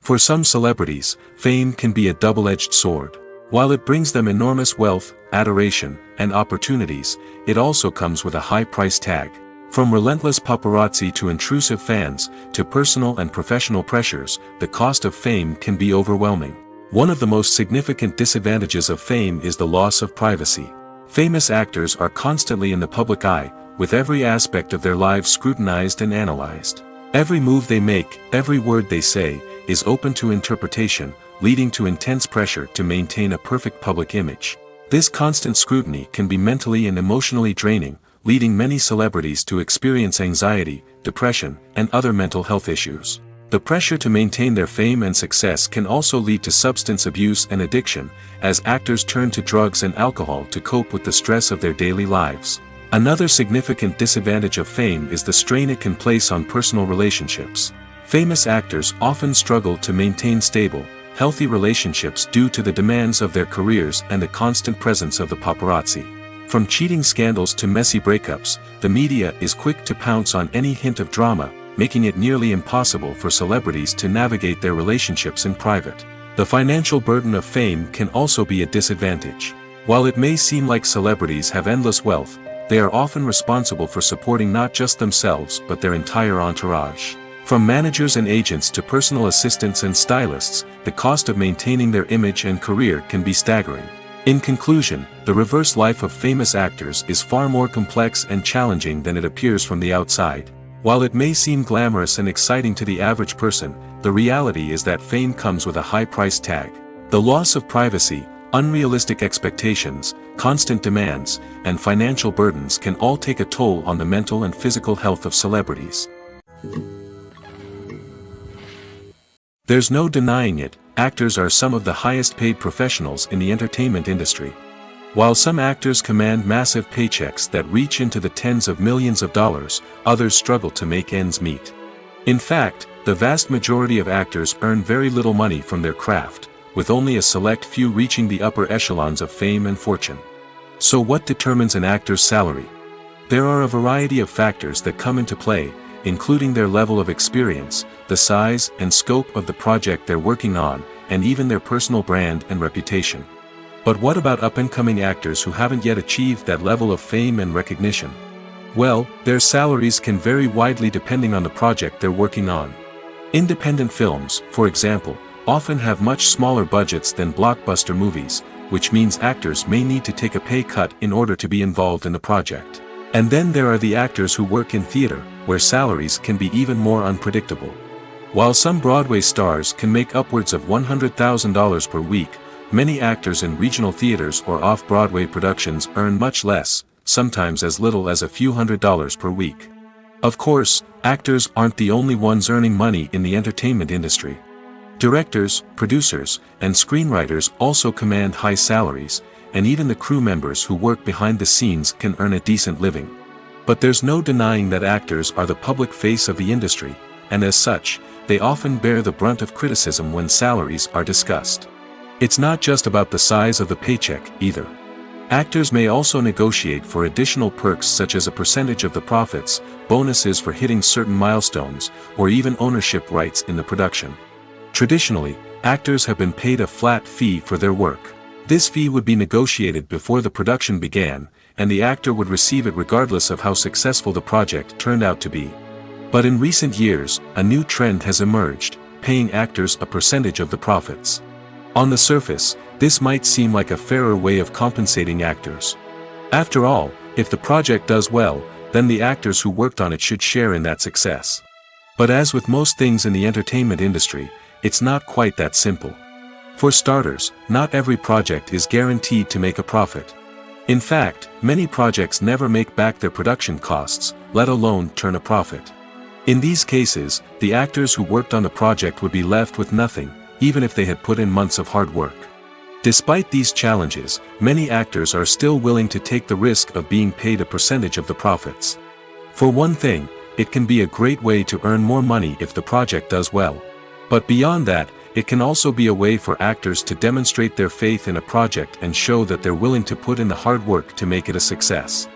For some celebrities, fame can be a double-edged sword. While it brings them enormous wealth, adoration, and opportunities, it also comes with a high price tag. From relentless paparazzi to intrusive fans, to personal and professional pressures, the cost of fame can be overwhelming. One of the most significant disadvantages of fame is the loss of privacy. Famous actors are constantly in the public eye, with every aspect of their lives scrutinized and analyzed. Every move they make, every word they say, is open to interpretation, leading to intense pressure to maintain a perfect public image. This constant scrutiny can be mentally and emotionally draining, leading many celebrities to experience anxiety, depression, and other mental health issues. The pressure to maintain their fame and success can also lead to substance abuse and addiction, as actors turn to drugs and alcohol to cope with the stress of their daily lives. Another significant disadvantage of fame is the strain it can place on personal relationships. Famous actors often struggle to maintain stable, healthy relationships due to the demands of their careers and the constant presence of the paparazzi. From cheating scandals to messy breakups, the media is quick to pounce on any hint of drama, making it nearly impossible for celebrities to navigate their relationships in private. The financial burden of fame can also be a disadvantage. While it may seem like celebrities have endless wealth, they are often responsible for supporting not just themselves but their entire entourage. From managers and agents to personal assistants and stylists, the cost of maintaining their image and career can be staggering. In conclusion, the reverse life of famous actors is far more complex and challenging than it appears from the outside. While it may seem glamorous and exciting to the average person, the reality is that fame comes with a high price tag. The loss of privacy, unrealistic expectations, constant demands, and financial burdens can all take a toll on the mental and physical health of celebrities. There's no denying it, actors are some of the highest paid professionals in the entertainment industry. While some actors command massive paychecks that reach into the tens of millions of dollars, others struggle to make ends meet. In fact, the vast majority of actors earn very little money from their craft, with only a select few reaching the upper echelons of fame and fortune. So what determines an actor's salary? There are a variety of factors that come into play, including their level of experience, the size and scope of the project they're working on, and even their personal brand and reputation. But what about up-and-coming actors who haven't yet achieved that level of fame and recognition? Well, their salaries can vary widely depending on the project they're working on. Independent films, for example, often have much smaller budgets than blockbuster movies, which means actors may need to take a pay cut in order to be involved in the project. And then there are the actors who work in theater, where salaries can be even more unpredictable. While some Broadway stars can make upwards of $100,000 per week, many actors in regional theaters or off-Broadway productions earn much less, sometimes as little as a few $100s per week. Of course, actors aren't the only ones earning money in the entertainment industry. Directors, producers, and screenwriters also command high salaries, and even the crew members who work behind the scenes can earn a decent living. But there's no denying that actors are the public face of the industry, and as such, they often bear the brunt of criticism when salaries are discussed. It's not just about the size of the paycheck, either. Actors may also negotiate for additional perks such as a percentage of the profits, bonuses for hitting certain milestones, or even ownership rights in the production. Traditionally, actors have been paid a flat fee for their work. This fee would be negotiated before the production began, and the actor would receive it regardless of how successful the project turned out to be. But in recent years, a new trend has emerged, paying actors a percentage of the profits. On the surface, this might seem like a fairer way of compensating actors. After all, if the project does well, then the actors who worked on it should share in that success. But as with most things in the entertainment industry, it's not quite that simple. For starters, not every project is guaranteed to make a profit. In fact, many projects never make back their production costs, let alone turn a profit. In these cases, the actors who worked on the project would be left with nothing, even if they had put in months of hard work. Despite these challenges, many actors are still willing to take the risk of being paid a percentage of the profits. For one thing, it can be a great way to earn more money if the project does well. But beyond that, it can also be a way for actors to demonstrate their faith in a project and show that they're willing to put in the hard work to make it a success.